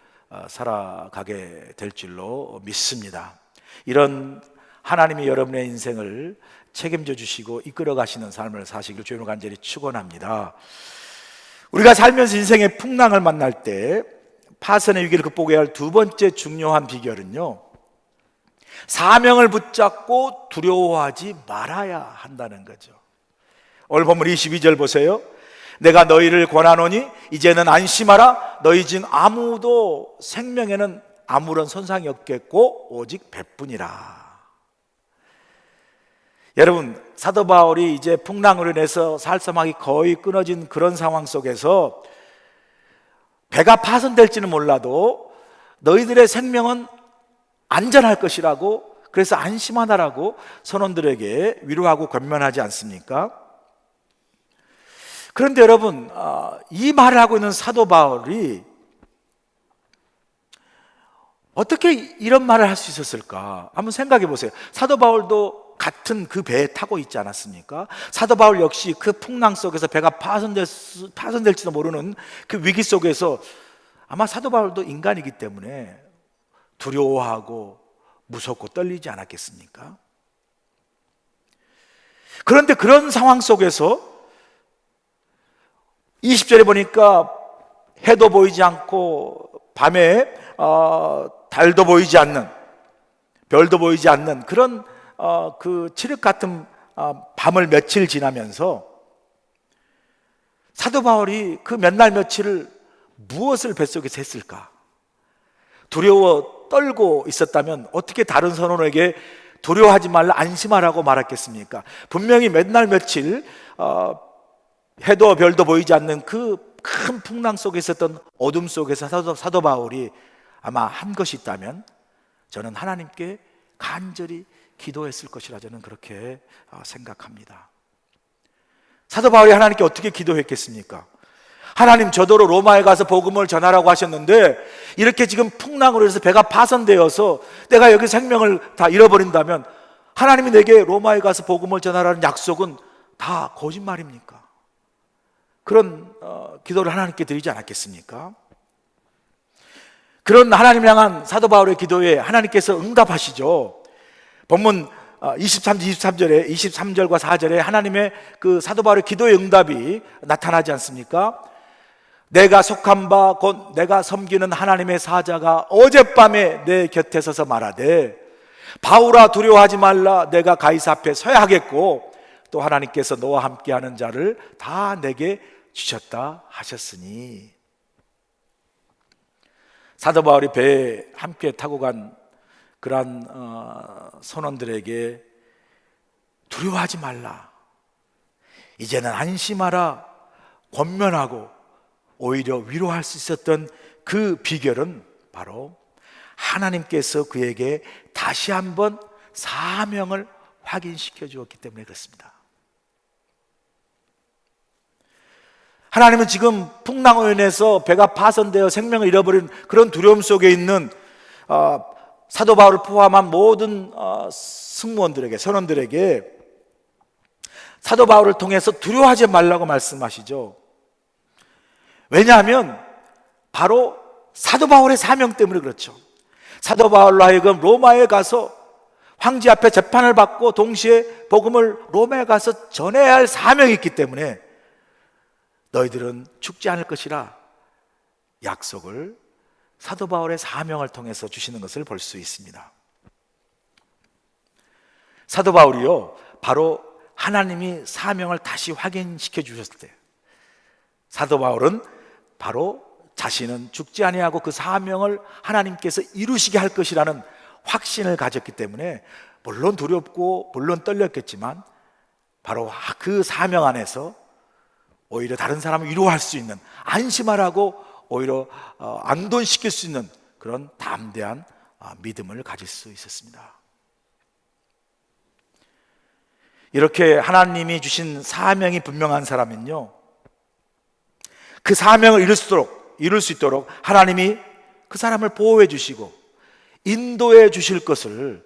살아가게 될 줄로 믿습니다. 이런 하나님이 여러분의 인생을 책임져 주시고 이끌어 가시는 삶을 사시길 주님을 간절히 축원합니다. 우리가 살면서 인생의 풍랑을 만날 때 파선의 위기를 극복해야 할 두 번째 중요한 비결은요, 사명을 붙잡고 두려워하지 말아야 한다는 거죠. 오늘 본문 22절 보세요. 내가 너희를 권하노니 이제는 안심하라. 너희 중 아무도 생명에는 아무런 손상이 없겠고 오직 배뿐이라. 여러분, 사도 바울이 이제 풍랑으로 인해서 살사막이 거의 끊어진 그런 상황 속에서 배가 파손될지는 몰라도 너희들의 생명은 안전할 것이라고, 그래서 안심하다라고 선원들에게 위로하고 권면하지 않습니까? 그런데 여러분, 이 말을 하고 있는 사도 바울이 어떻게 이런 말을 할 수 있었을까? 한번 생각해 보세요. 사도 바울도 같은 그 배에 타고 있지 않았습니까? 사도 바울 역시 그 풍랑 속에서 배가 파손될지도 모르는 그 위기 속에서 아마 사도 바울도 인간이기 때문에 두려워하고 무섭고 떨리지 않았겠습니까? 그런데 그런 상황 속에서 20절에 보니까 해도 보이지 않고 밤에 달도 보이지 않는, 별도 보이지 않는 그런 그 칠흑 같은 밤을 며칠 지나면서 사도 바울이 그 몇 날 며칠을 무엇을 뱃속에서 했을까? 두려워 떨고 있었다면 어떻게 다른 선원에게 두려워하지 말라, 안심하라고 말했겠습니까? 분명히 몇 날 며칠 해도 별도 보이지 않는 그 큰 풍랑 속에 있었던 어둠 속에서 사도 바울이 아마 한 것이 있다면 저는 하나님께 간절히 기도했을 것이라 저는 그렇게 생각합니다. 사도 바울이 하나님께 어떻게 기도했겠습니까? 하나님 저더러 로마에 가서 복음을 전하라고 하셨는데 이렇게 지금 풍랑으로 해서 배가 파손되어서 내가 여기 생명을 다 잃어버린다면 하나님이 내게 로마에 가서 복음을 전하라는 약속은 다 거짓말입니까? 그런 기도를 하나님께 드리지 않았겠습니까? 그런 하나님을 향한 사도 바울의 기도에 하나님께서 응답하시죠. 본문 23절과 4절에 하나님의 그 사도 바울의 기도의 응답이 나타나지 않습니까? 내가 속한 바 곧 내가 섬기는 하나님의 사자가 어젯밤에 내 곁에 서서 말하되 바울아 두려워하지 말라 내가 가이사 앞에 서야 하겠고 또 하나님께서 너와 함께하는 자를 다 내게 주셨다 하셨으니. 사도 바울이 배에 함께 타고 간 그러한 선원들에게 두려워하지 말라, 이제는 안심하라 권면하고 오히려 위로할 수 있었던 그 비결은 바로 하나님께서 그에게 다시 한번 사명을 확인시켜 주었기 때문에 그렇습니다. 하나님은 지금 풍랑으로 인해서 배가 파손되어 생명을 잃어버린 그런 두려움 속에 있는 사도 바울을 포함한 모든 승무원들에게, 선원들에게 사도 바울을 통해서 두려워하지 말라고 말씀하시죠. 왜냐하면 바로 사도 바울의 사명 때문에 그렇죠. 사도 바울로 하여금 로마에 가서 황제 앞에 재판을 받고 동시에 복음을 로마에 가서 전해야 할 사명이 있기 때문에 너희들은 죽지 않을 것이라 약속을 사도 바울의 사명을 통해서 주시는 것을 볼 수 있습니다. 사도 바울이요, 바로 하나님이 사명을 다시 확인시켜 주셨을 때 사도 바울은 바로 자신은 죽지 아니하고 그 사명을 하나님께서 이루시게 할 것이라는 확신을 가졌기 때문에 물론 두렵고 물론 떨렸겠지만 바로 그 사명 안에서 오히려 다른 사람을 위로할 수 있는, 안심하라고 오히려 안돈시킬 수 있는 그런 담대한 믿음을 가질 수 있었습니다. 이렇게 하나님이 주신 사명이 분명한 사람은요, 그 사명을 이룰 수 있도록 하나님이 그 사람을 보호해 주시고 인도해 주실 것을,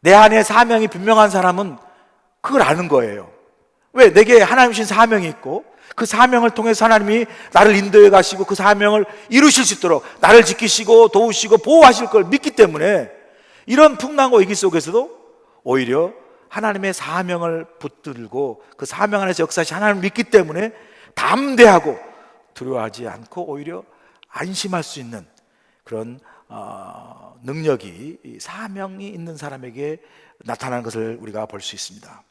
내 안에 사명이 분명한 사람은 그걸 아는 거예요. 왜? 내게 하나님 주신 사명이 있고 그 사명을 통해서 하나님이 나를 인도해 가시고 그 사명을 이루실 수 있도록 나를 지키시고 도우시고 보호하실 걸 믿기 때문에 이런 풍랑과 위기 속에서도 오히려 하나님의 사명을 붙들고 그 사명 안에서 역사하신 하나님을 믿기 때문에 담대하고 두려워하지 않고 오히려 안심할 수 있는 그런 능력이, 사명이 있는 사람에게 나타나는 것을 우리가 볼 수 있습니다.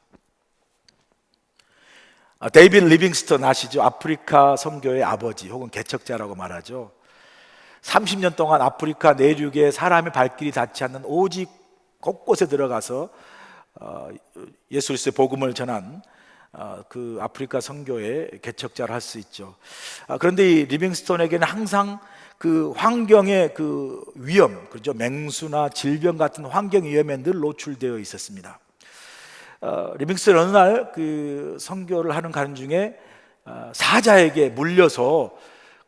데이빗 리빙스턴 아시죠? 아프리카 선교의 아버지 혹은 개척자라고 말하죠. 30년 동안 아프리카 내륙에 사람의 발길이 닿지 않는 오직 곳곳에 들어가서 예수 그리스도의 복음을 전한 그 아프리카 선교의 개척자를 할 수 있죠. 그런데 이 리빙스턴에게는 항상 그 환경의 그 위험, 그렇죠? 맹수나 질병 같은 환경 위험에 늘 노출되어 있었습니다. 리빙스턴 어느 날 그 선교를 하는 가는 중에 사자에게 물려서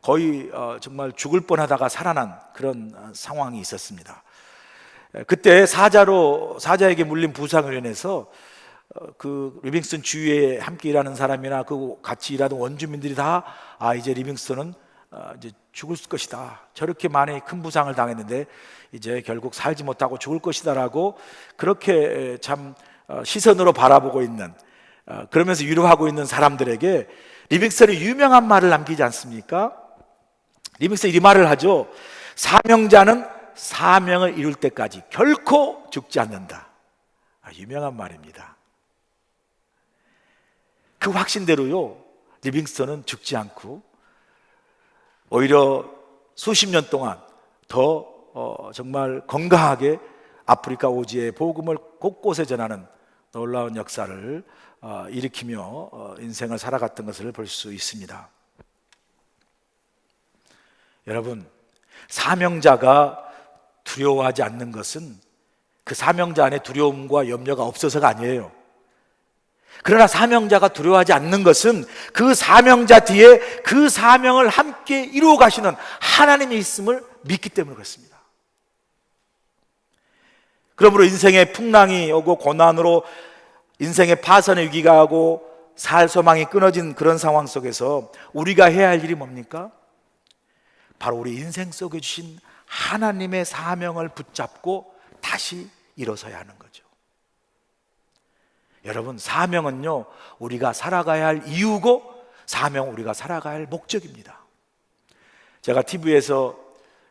거의 정말 죽을 뻔하다가 살아난 그런 상황이 있었습니다. 그때 사자에게 물린 부상을 인해서 그 리빙스턴 주위에 함께 일하는 사람이나 그 같이 일하던 원주민들이 다 이제 리빙스턴은 이제 죽을 것이다, 저렇게 많이 큰 부상을 당했는데 이제 결국 살지 못하고 죽을 것이다라고 그렇게 참 시선으로 바라보고 있는, 그러면서 위로하고 있는 사람들에게 리빙스턴이 유명한 말을 남기지 않습니까? 리빙스턴이 이 말을 하죠. 사명자는 사명을 이룰 때까지 결코 죽지 않는다. 유명한 말입니다. 그 확신대로요, 리빙스턴은 죽지 않고 오히려 수십 년 동안 더 정말 건강하게 아프리카 오지의 복음을 곳곳에 전하는 놀라운 역사를 일으키며 인생을 살아갔던 것을 볼 수 있습니다. 여러분, 사명자가 두려워하지 않는 것은 그 사명자 안에 두려움과 염려가 없어서가 아니에요. 그러나 사명자가 두려워하지 않는 것은 그 사명자 뒤에 그 사명을 함께 이루어 가시는 하나님이 있음을 믿기 때문에 그렇습니다. 그러므로 인생의 풍랑이 오고 고난으로 인생의 파산의 위기가 오고 살 소망이 끊어진 그런 상황 속에서 우리가 해야 할 일이 뭡니까? 바로 우리 인생 속에 주신 하나님의 사명을 붙잡고 다시 일어서야 하는 거죠. 여러분, 사명은요, 우리가 살아가야 할 이유고 사명은 우리가 살아가야 할 목적입니다. 제가 TV에서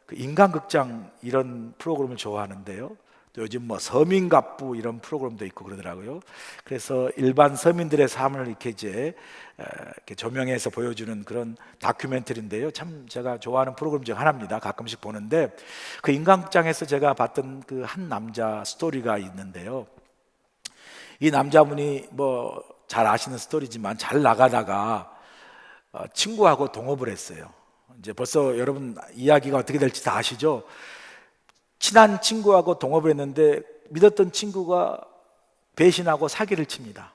그 인간극장 이런 프로그램을 좋아하는데요, 또 요즘 뭐 서민갑부 이런 프로그램도 있고 그러더라고요. 그래서 일반 서민들의 삶을 이렇게 이렇게 조명해서 보여주는 그런 다큐멘터리인데요, 참 제가 좋아하는 프로그램 중 하나입니다. 가끔씩 보는데 그 인간극장에서 제가 봤던 그 한 남자 스토리가 있는데요, 이 남자분이 뭐 잘 아시는 스토리지만 잘 나가다가 친구하고 동업을 했어요. 이제 벌써 여러분 이야기가 어떻게 될지 다 아시죠? 친한 친구하고 동업을 했는데 믿었던 친구가 배신하고 사기를 칩니다.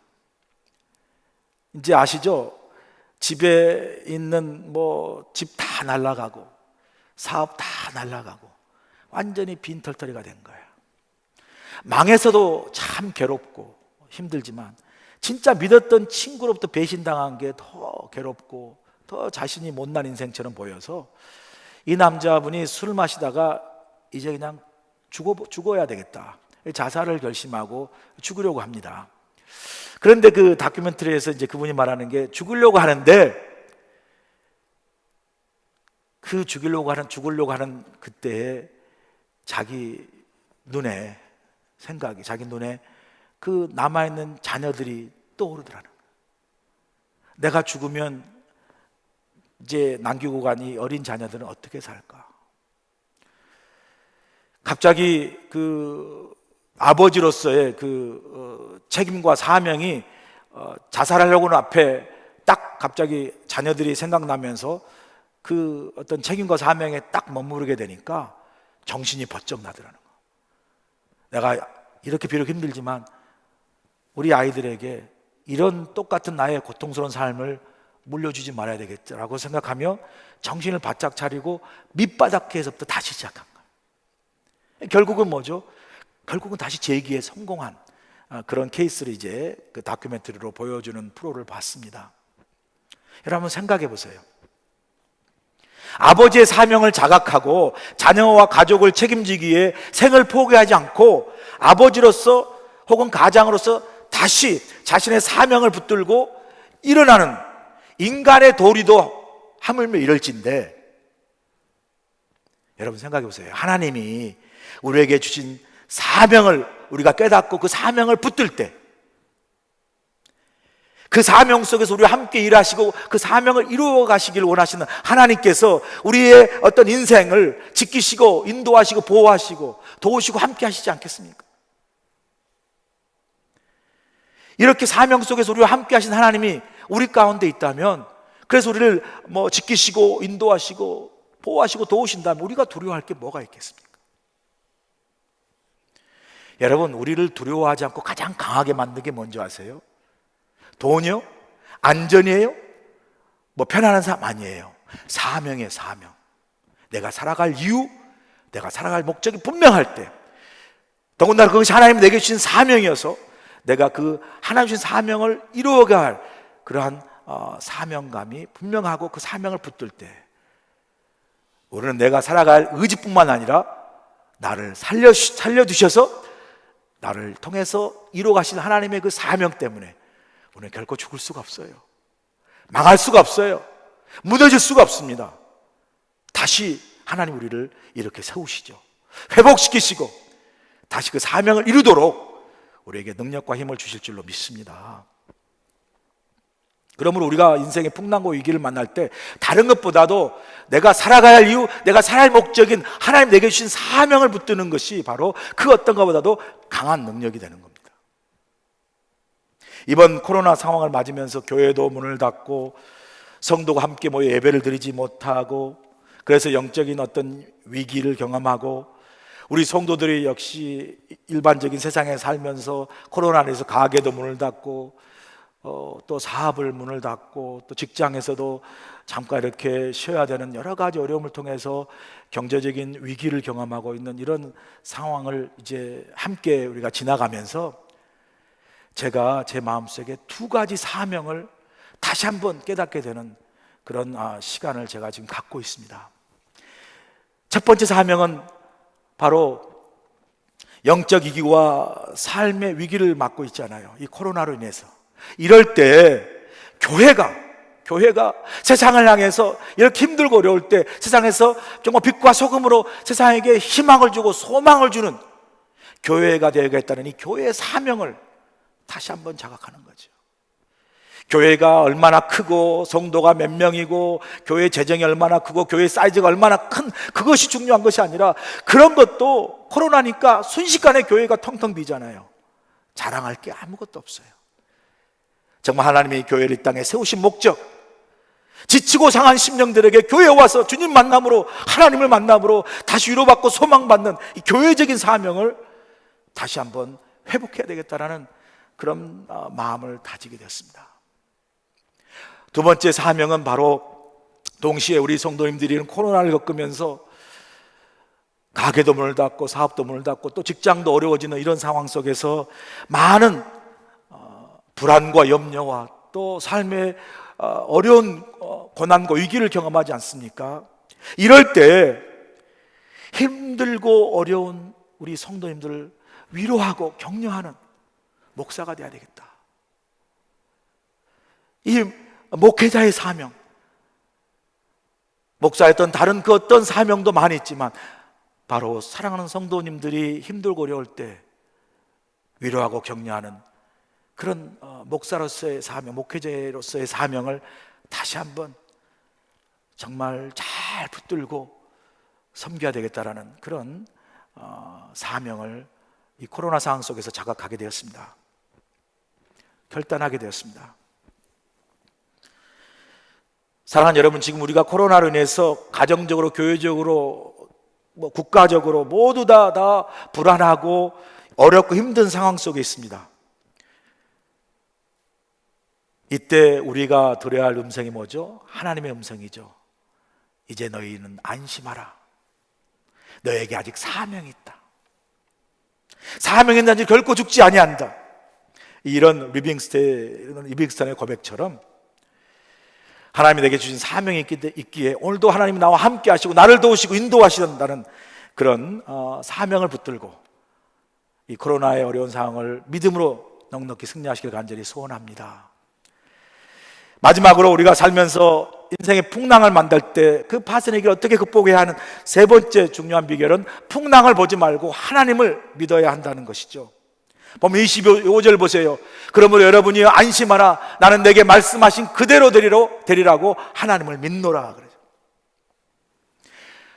이제 아시죠? 집에 있는 뭐 집 다 날라가고 사업 다 날라가고 완전히 빈털터리가 된 거예요. 망해서도 참 괴롭고 힘들지만 진짜 믿었던 친구로부터 배신당한 게 더 괴롭고 더 자신이 못난 인생처럼 보여서 이 남자분이 술 마시다가 이제 그냥 죽어야 되겠다, 자살을 결심하고 죽으려고 합니다. 그런데 그 다큐멘터리에서 이제 그분이 말하는 게 죽으려고 하는데 그 죽으려고 하는 그때에 자기 눈에 자기 눈에 그 남아있는 자녀들이 떠오르더라는 거예요. 내가 죽으면 이제 남기고 간 이 어린 자녀들은 어떻게 살까? 갑자기 그 아버지로서의 그 책임과 사명이 자살하려고는 앞에 딱 갑자기 자녀들이 생각나면서 그 어떤 책임과 사명에 딱 머무르게 되니까 정신이 번쩍 나더라는 거예요. 내가 이렇게 비록 힘들지만 우리 아이들에게 이런 똑같은 나의 고통스러운 삶을 물려주지 말아야 되겠다라고 생각하며 정신을 바짝 차리고 밑바닥에서부터 다시 시작한 거예요. 결국은 뭐죠? 결국은 다시 재기에 성공한 그런 케이스를 이제 그 다큐멘터리로 보여주는 프로를 봤습니다. 여러분 생각해 보세요. 아버지의 사명을 자각하고 자녀와 가족을 책임지기 위해 생을 포기하지 않고 아버지로서 혹은 가장으로서 다시 자신의 사명을 붙들고 일어나는 인간의 도리도 하물며 이럴진데, 여러분 생각해 보세요. 하나님이 우리에게 주신 사명을 우리가 깨닫고 그 사명을 붙들 때, 그 사명 속에서 우리와 함께 일하시고 그 사명을 이루어 가시길 원하시는 하나님께서 우리의 어떤 인생을 지키시고 인도하시고 보호하시고 도우시고 함께 하시지 않겠습니까? 이렇게 사명 속에서 우리와 함께 하신 하나님이 우리 가운데 있다면, 그래서 우리를 뭐 지키시고 인도하시고 보호하시고 도우신다면 우리가 두려워할 게 뭐가 있겠습니까? 여러분, 우리를 두려워하지 않고 가장 강하게 만든 게 뭔지 아세요? 돈이요? 안전이에요? 뭐 편안한 삶 아니에요. 사명이에요. 사명. 내가 살아갈 이유, 내가 살아갈 목적이 분명할 때, 더군다나 그것이 하나님이 내게 주신 사명이어서 내가 그 하나님 주신 사명을 이루어가야 할 그러한 사명감이 분명하고 그 사명을 붙들 때, 우리는 내가 살아갈 의지뿐만 아니라 나를 살려주셔서 나를 통해서 이루어가신 하나님의 그 사명 때문에 우리는 결코 죽을 수가 없어요. 망할 수가 없어요. 무너질 수가 없습니다. 다시 하나님 우리를 이렇게 세우시죠. 회복시키시고 다시 그 사명을 이루도록 우리에게 능력과 힘을 주실 줄로 믿습니다. 그러므로 우리가 인생의 풍랑과 위기를 만날 때 다른 것보다도 내가 살아가야 할 이유, 내가 살아야 할 목적인 하나님 내게 주신 사명을 붙드는 것이 바로 그 어떤 것보다도 강한 능력이 되는 겁니다. 이번 코로나 상황을 맞으면서 교회도 문을 닫고 성도가 함께 모여 예배를 드리지 못하고, 그래서 영적인 어떤 위기를 경험하고, 우리 성도들이 역시 일반적인 세상에 살면서 코로나 안에서 가게도 문을 닫고 또 사업을 문을 닫고 또 직장에서도 잠깐 이렇게 쉬어야 되는 여러 가지 어려움을 통해서 경제적인 위기를 경험하고 있는 이런 상황을 이제 함께 우리가 지나가면서 제가 제 마음속에 두 가지 사명을 다시 한번 깨닫게 되는 그런 시간을 제가 지금 갖고 있습니다. 첫 번째 사명은 바로 영적 위기와 삶의 위기를 맞고 있잖아요. 이 코로나로 인해서. 이럴 때 교회가 세상을 향해서 이렇게 힘들고 어려울 때 세상에서 정말 빛과 소금으로 세상에게 희망을 주고 소망을 주는 교회가 되어야겠다는 이 교회의 사명을 다시 한번 자각하는 거죠. 교회가 얼마나 크고 성도가 몇 명이고 교회 재정이 얼마나 크고 교회 사이즈가 얼마나 큰 그것이 중요한 것이 아니라 그런 것도 코로나니까 순식간에 교회가 텅텅 비잖아요. 자랑할 게 아무것도 없어요. 정말 하나님이 교회를 이 땅에 세우신 목적, 지치고 상한 심령들에게 교회에 와서 주님 만남으로 하나님을 만남으로 다시 위로받고 소망받는 이 교회적인 사명을 다시 한번 회복해야 되겠다라는 그런 마음을 다지게 되었습니다. 두 번째 사명은 바로 동시에 우리 성도님들이 이런 코로나를 겪으면서 가게도 문을 닫고 사업도 문을 닫고 또 직장도 어려워지는 이런 상황 속에서 많은 불안과 염려와 또 삶의 어려운 고난과 위기를 경험하지 않습니까? 이럴 때 힘들고 어려운 우리 성도님들을 위로하고 격려하는 목사가 되어야 되겠다. 이 목회자의 사명, 목사였던 다른 그 어떤 사명도 많이 있지만 바로 사랑하는 성도님들이 힘들고 어려울 때 위로하고 격려하는 그런 목사로서의 사명, 목회자로서의 사명을 다시 한번 정말 잘 붙들고 섬겨야 되겠다라는 그런 사명을 이 코로나 상황 속에서 자각하게 되었습니다. 결단하게 되었습니다. 사랑하는 여러분, 지금 우리가 코로나로 인해서 가정적으로, 교회적으로, 국가적으로 모두 다 불안하고 어렵고 힘든 상황 속에 있습니다. 이때 우리가 들어야 할 음성이 뭐죠? 하나님의 음성이죠. 이제 너희는 안심하라. 너에게 아직 사명이 있다. 사명이 있는지 결코 죽지 아니한다. 이런 리빙스턴의 고백처럼 하나님이 내게 주신 사명이 있기에 오늘도 하나님이 나와 함께 하시고 나를 도우시고 인도하시는다는 그런 사명을 붙들고 이 코로나의 어려운 상황을 믿음으로 넉넉히 승리하시길 간절히 소원합니다. 마지막으로 우리가 살면서 인생의 풍랑을 만날 때 그 파선의 길을 어떻게 극복해야 하는 세 번째 중요한 비결은 풍랑을 보지 말고 하나님을 믿어야 한다는 것이죠. 보면 25절 보세요. 그러므로 여러분이 안심하라. 나는 내게 말씀하신 그대로 되리라고 하나님을 믿노라. 그래요.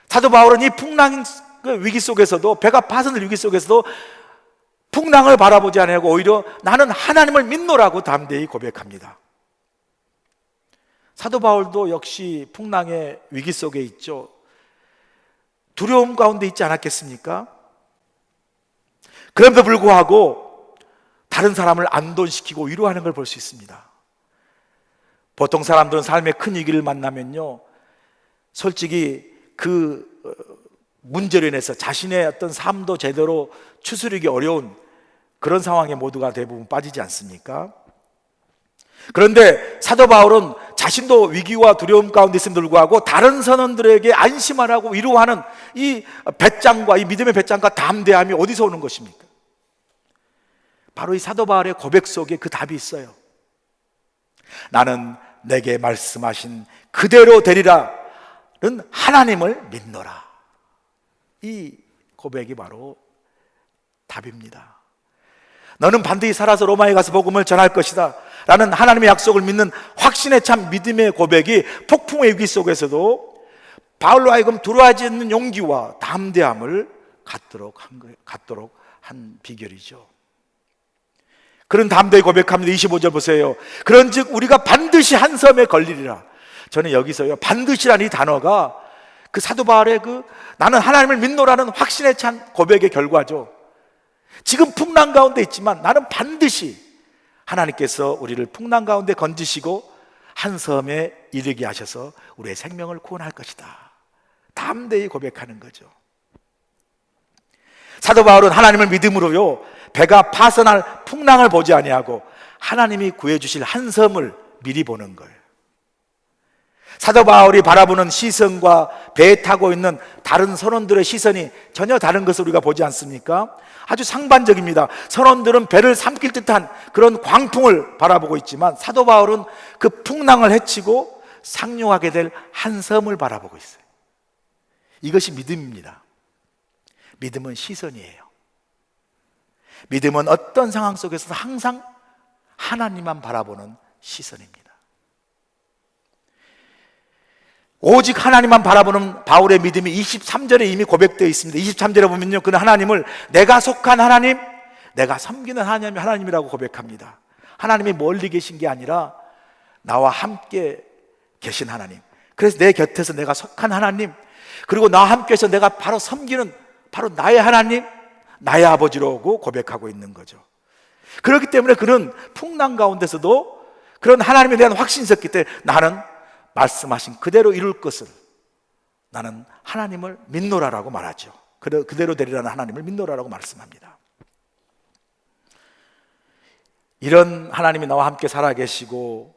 사도 바울은 이 풍랑 위기 속에서도, 배가 파선될 위기 속에서도 풍랑을 바라보지 않고 오히려 나는 하나님을 믿노라고 담대히 고백합니다. 사도 바울도 역시 풍랑의 위기 속에 있죠. 두려움 가운데 있지 않았겠습니까? 그럼에도 불구하고 다른 사람을 안도시키고 위로하는 걸 볼 수 있습니다. 보통 사람들은 삶의 큰 위기를 만나면요, 솔직히 그 문제로 인해서 자신의 어떤 삶도 제대로 추스르기 어려운 그런 상황에 모두가 대부분 빠지지 않습니까? 그런데 사도 바울은 자신도 위기와 두려움 가운데 있음에도 불구하고 다른 선원들에게 안심하라고 위로하는 이 배짱과, 이 믿음의 배짱과 담대함이 어디서 오는 것입니까? 바로 이 사도 바울의 고백 속에 그 답이 있어요. 나는 내게 말씀하신 그대로 되리라는 하나님을 믿노라. 이 고백이 바로 답입니다. 너는 반드시 살아서 로마에 가서 복음을 전할 것이다 라는 하나님의 약속을 믿는 확신에 찬 믿음의 고백이 폭풍의 위기 속에서도 바울로 하여금 두려워하지 않는 용기와 담대함을 갖도록 한 비결이죠. 그런 담대히 고백합니다. 25절 보세요. 그런즉 우리가 반드시 한 섬에 걸리리라. 저는 여기서요, 반드시라는 이 단어가 그 사도 바울의 나는 하나님을 믿노라는 확신에 찬 고백의 결과죠. 지금 풍랑 가운데 있지만 나는 반드시 하나님께서 우리를 풍랑 가운데 건지시고 한 섬에 이르게 하셔서 우리의 생명을 구원할 것이다. 담대히 고백하는 거죠. 사도 바울은 하나님을 믿음으로요, 배가 파선할 풍랑을 보지 아니하고 하나님이 구해주실 한 섬을 미리 보는 거예요. 사도 바울이 바라보는 시선과 배에 타고 있는 다른 선원들의 시선이 전혀 다른 것을 우리가 보지 않습니까? 아주 상반적입니다. 선원들은 배를 삼킬 듯한 그런 광풍을 바라보고 있지만 사도 바울은 그 풍랑을 헤치고 상륙하게 될 한 섬을 바라보고 있어요. 이것이 믿음입니다. 믿음은 시선이에요. 믿음은 어떤 상황 속에서도 항상 하나님만 바라보는 시선입니다. 오직 하나님만 바라보는 바울의 믿음이 23절에 이미 고백되어 있습니다. 23절에 보면요, 그는 하나님을 내가 속한 하나님, 내가 섬기는 하나님이라고 고백합니다. 하나님이 멀리 계신 게 아니라 나와 함께 계신 하나님, 그래서 내 곁에서 내가 속한 하나님, 그리고 나와 함께해서 내가 바로 섬기는 바로 나의 하나님, 나의 아버지라고 고백하고 있는 거죠. 그렇기 때문에 그는 풍랑 가운데서도 그런 하나님에 대한 확신이 있었기 때문에 나는 말씀하신 그대로 이룰 것을, 나는 하나님을 믿노라라고 말하죠. 그대로 되리라는 하나님을 믿노라라고 말씀합니다. 이런 하나님이 나와 함께 살아계시고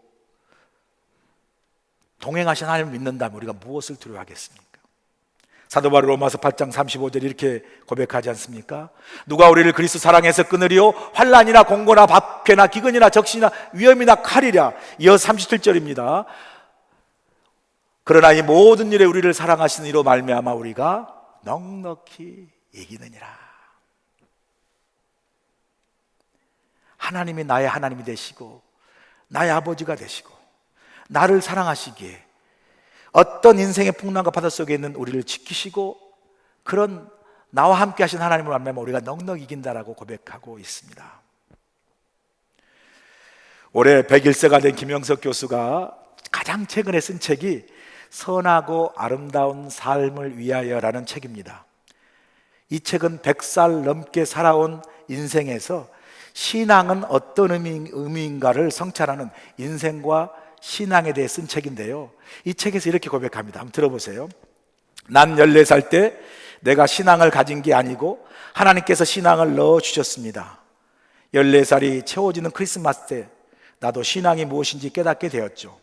동행하신 하나님을 믿는다면 우리가 무엇을 두려워하겠습니까? 사도 바울 로마서 8장 35절 이렇게 고백하지 않습니까? 누가 우리를 그리스도 사랑해서 끊으리요? 환난이나 공고나 박해나 기근이나 적신이나 위험이나 칼이랴. 이어서 37절입니다. 그러나 이 모든 일에 우리를 사랑하시는 이로 말미암아 우리가 넉넉히 이기느니라. 하나님이 나의 하나님이 되시고 나의 아버지가 되시고 나를 사랑하시기에 어떤 인생의 풍랑과 바다 속에 있는 우리를 지키시고 그런 나와 함께 하신 하나님을 만나면 우리가 넉넉히 이긴다라고 고백하고 있습니다. 올해 101세가 된 김영석 교수가 가장 최근에 쓴 책이 선하고 아름다운 삶을 위하여라는 책입니다. 이 책은 100살 넘게 살아온 인생에서 신앙은 어떤 의미인가를 성찰하는 인생과 신앙에 대해 쓴 책인데요, 이 책에서 이렇게 고백합니다. 한번 들어보세요. 난 14살 때 내가 신앙을 가진 게 아니고 하나님께서 신앙을 넣어주셨습니다. 14살이 채워지는 크리스마스 때 나도 신앙이 무엇인지 깨닫게 되었죠.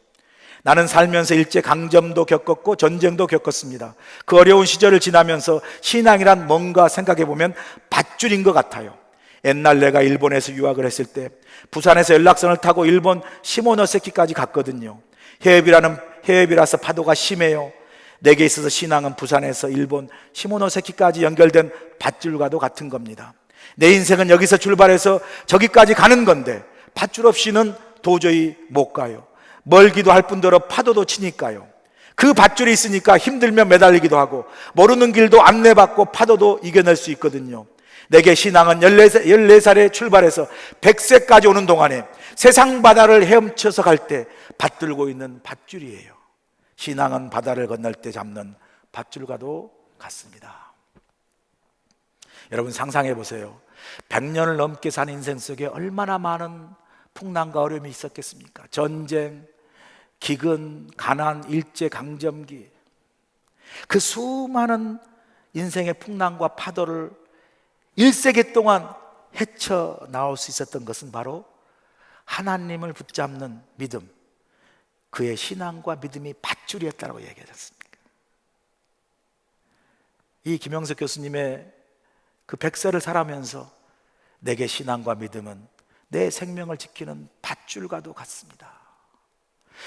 나는 살면서 일제강점도 겪었고 전쟁도 겪었습니다. 그 어려운 시절을 지나면서 신앙이란 뭔가 생각해보면 밧줄인 것 같아요. 옛날 내가 일본에서 유학을 했을 때 부산에서 연락선을 타고 일본 시모노세키까지 갔거든요. 해협이라서 파도가 심해요. 내게 있어서 신앙은 부산에서 일본 시모노세키까지 연결된 밧줄과도 같은 겁니다. 내 인생은 여기서 출발해서 저기까지 가는 건데 밧줄 없이는 도저히 못 가요. 멀기도 할 뿐더러 파도도 치니까요. 그 밧줄이 있으니까 힘들면 매달리기도 하고 모르는 길도 안내받고 파도도 이겨낼 수 있거든요. 내게 신앙은 14살에 출발해서 100세까지 오는 동안에 세상 바다를 헤엄쳐서 갈 때 받들고 있는 밧줄이에요. 신앙은 바다를 건널 때 잡는 밧줄과도 같습니다. 여러분 상상해 보세요. 100년을 넘게 산 인생 속에 얼마나 많은 풍랑과 어려움이 있었겠습니까? 전쟁, 기근, 가난, 일제강점기, 그 수많은 인생의 풍랑과 파도를 1세기 동안 헤쳐나올 수 있었던 것은 바로 하나님을 붙잡는 믿음, 그의 신앙과 믿음이 밧줄이었다고 얘기하지 않습니까? 이 김영석 교수님의 그 100세를 살아면서 내게 신앙과 믿음은 내 생명을 지키는 밧줄과도 같습니다.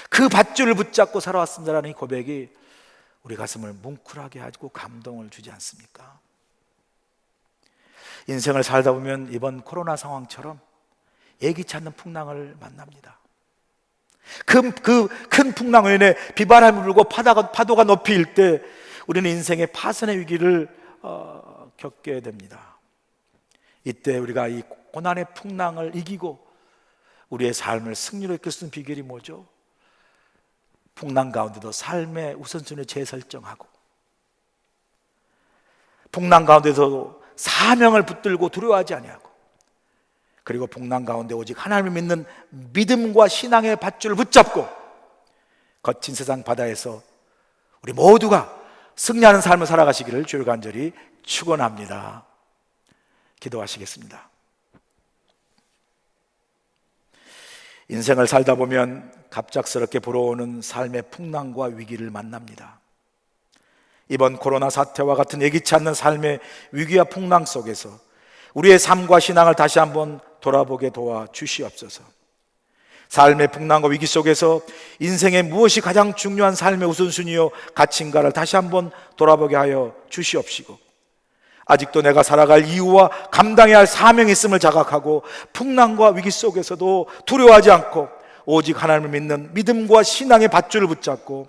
그 밧줄을 붙잡고 살아왔습니다라는 이 고백이 우리 가슴을 뭉클하게 하고 감동을 주지 않습니까? 인생을 살다 보면 이번 코로나 상황처럼 예기치 않는 풍랑을 만납니다. 그 큰 풍랑으로 인해 비바람이 불고 파도가 높이 일 때 우리는 인생의 파선의 위기를 겪게 됩니다. 이때 우리가 이 고난의 풍랑을 이기고 우리의 삶을 승리로 이끌 수 있는 비결이 뭐죠? 풍랑 가운데도 삶의 우선순위를 재설정하고 풍랑 가운데서도 사명을 붙들고 두려워하지 아니하고 그리고 풍랑 가운데 오직 하나님을 믿는 믿음과 신앙의 밧줄을 붙잡고 거친 세상 바다에서 우리 모두가 승리하는 삶을 살아가시기를 주를 간절히 축원합니다. 기도하시겠습니다. 인생을 살다 보면 갑작스럽게 불어오는 삶의 풍랑과 위기를 만납니다. 이번 코로나 사태와 같은 예기치 않는 삶의 위기와 풍랑 속에서 우리의 삶과 신앙을 다시 한번 돌아보게 도와 주시옵소서. 삶의 풍랑과 위기 속에서 인생의 무엇이 가장 중요한 삶의 우선순위요 가치인가를 다시 한번 돌아보게 하여 주시옵시고, 아직도 내가 살아갈 이유와 감당해야 할 사명이 있음을 자각하고 풍랑과 위기 속에서도 두려워하지 않고 오직 하나님을 믿는 믿음과 신앙의 밧줄을 붙잡고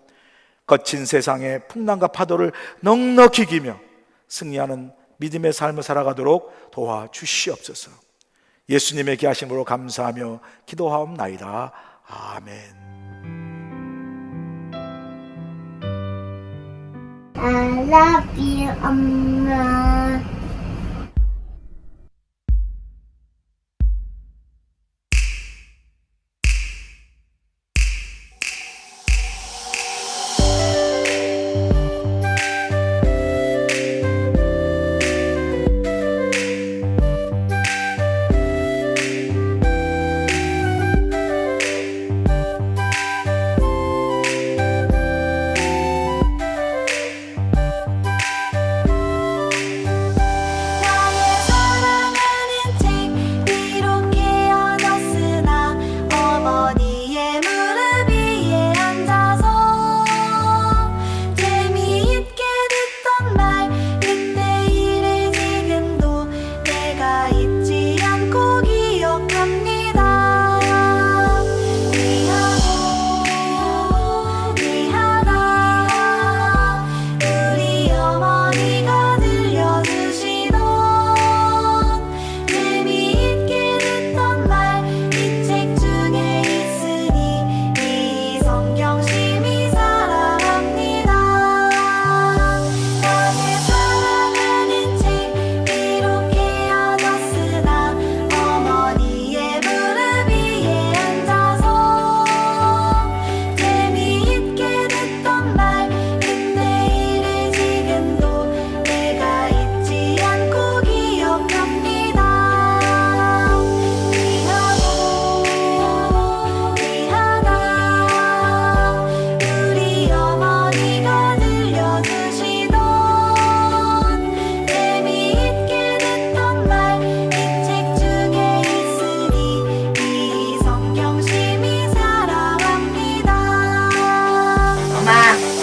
거친 세상의 풍랑과 파도를 넉넉히 이기며 승리하는 믿음의 삶을 살아가도록 도와주시옵소서. 예수님의 귀하심으로 감사하며 기도하옵나이다. 아멘. I love you, 엄마.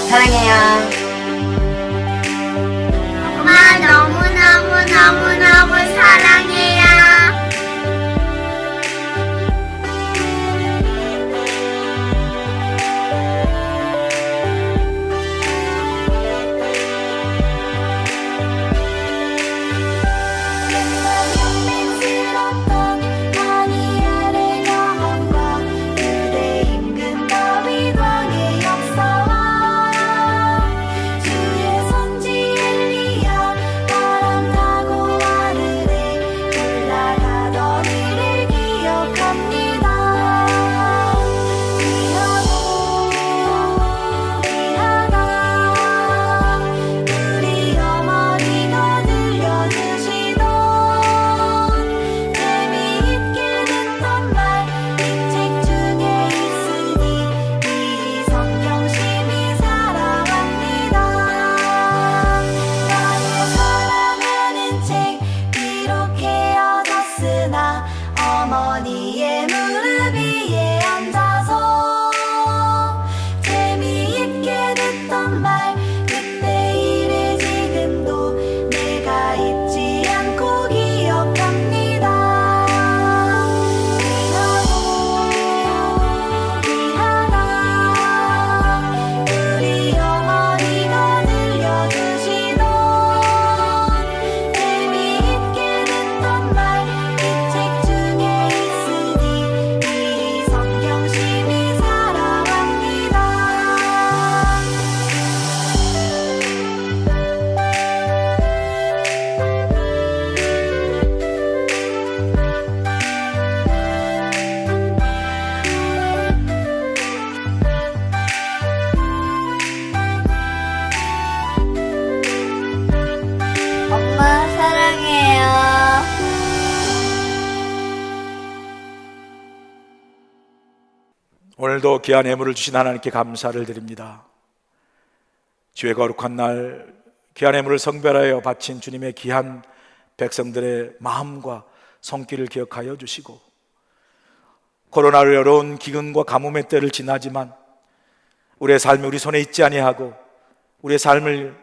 사랑해요. 엄마 너무너무너무너무 사랑해요. 어머니의 무릎 위에 앉아서 재미있게 듣던 말 그때 일을 지금도 내가 잊지 않고 기억합니다. 미안하다 우리 어머니가 들려주시던 재미있게 듣던 말 이 책 중에 있으니 이 오늘도 귀한 예물을 주신 하나님께 감사를 드립니다. 주의 거룩한 날 귀한 예물을 성별하여 바친 주님의 귀한 백성들의 마음과 손길을 기억하여 주시고, 코로나로 어려운 기근과 가뭄의 때를 지나지만 우리의 삶이 우리 손에 있지 아니하고 우리의 삶을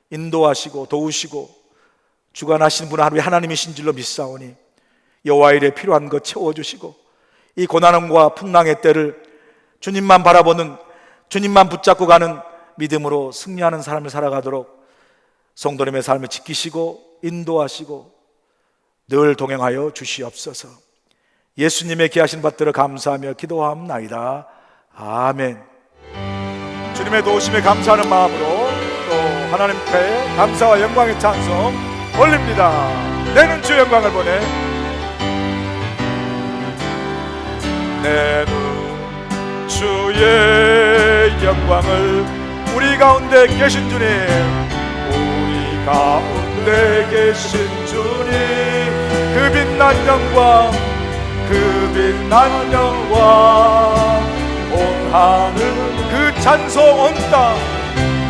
인도하시고 도우시고 주관하시는 분은 하루에 하나님이신 줄로 믿사오니 여호와 일에 필요한 것 채워주시고, 이 고난과 풍랑의 때를 주님만 바라보는, 주님만 붙잡고 가는 믿음으로 승리하는 삶을 살아가도록 성도님의 삶을 지키시고 인도하시고 늘 동행하여 주시옵소서. 예수님의 귀하신 받들어 감사하며 기도하옵나이다. 아멘. 주님의 도우심에 감사하는 마음으로 또 하나님께 감사와 영광의 찬송 올립니다. 내는 주의 영광을 보내. 내는 주의 영광을, 우리 가운데 계신 주님, 우리 가운데 계신 주님, 그 빛난 영광, 그 빛난 영광, 온 하늘 그 찬송 온 땅,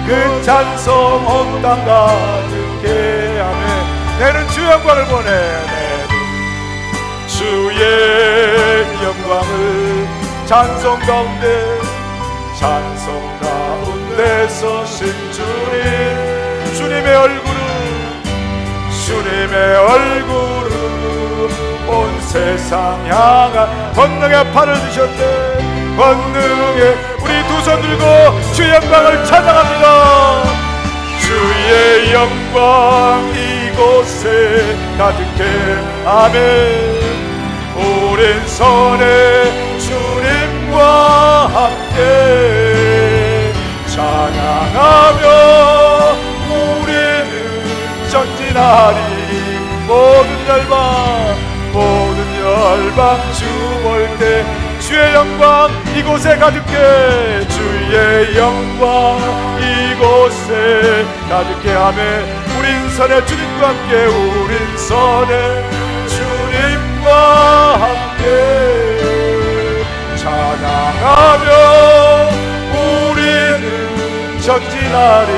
그 찬송 온 땅 가득해. 아멘. 내는 주 영광을 보내. 내는 주의 영광을 찬송 가운데, 찬송 가운데 서신 주님, 주님의 얼굴은, 주님의 얼굴은 온 세상 향한 권능의 팔을 드셨네. 권능의 우리 두 손 들고 주의 영광을 찬양합니다. 주의 영광 이곳에 가득해. 아멘. 오른손에 주님과 함께 찬양하며 우리는 전진하리. 모든 열방 주 볼 때 주의 영광 이곳에 가득해. 주의 영광 이곳에 가득해. 아멘. 우린 선에 주님과 함께, 우린 선에 주님과 함께 찬양하며 우리는 전진하리.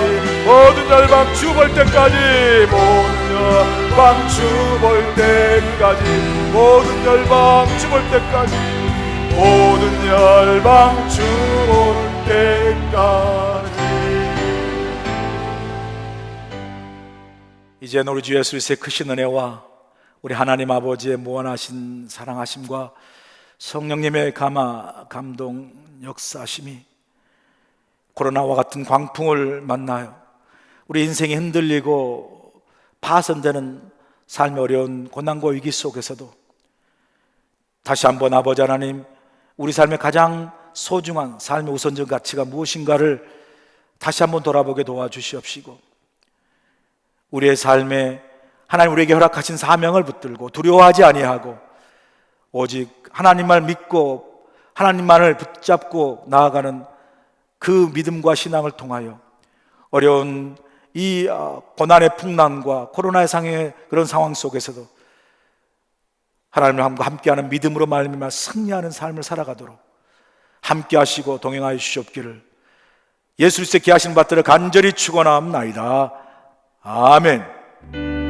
모든 열방 주 볼 때까지, 모든 열방 주 볼 때까지, 모든 열방 주 볼 때까지, 모든 열방 주 볼 때까지. 이제 우리 주 예수 그리스도의 크신 은혜와 우리 하나님 아버지의 무한하신 사랑하심과 성령님의 감동 역사하심이 코로나와 같은 광풍을 만나요 우리 인생이 흔들리고 파손되는 삶의 어려운 고난과 위기 속에서도 다시 한번 아버지 하나님, 우리 삶의 가장 소중한 삶의 우선적 가치가 무엇인가를 다시 한번 돌아보게 도와주시옵시고, 우리의 삶에 하나님 우리에게 허락하신 사명을 붙들고 두려워하지 아니하고 오직 하나님만 믿고 하나님만을 붙잡고 나아가는 그 믿음과 신앙을 통하여 어려운 이 고난의 풍랑과 코로나의 상의 그런 상황 속에서도 하나님과 함께하는 믿음으로 말미암아 승리하는 삶을 살아가도록 함께하시고 동행하여 주시옵기를 예수 그리스도의 귀하신 받들어 간절히 축원하옵나이다. 아멘.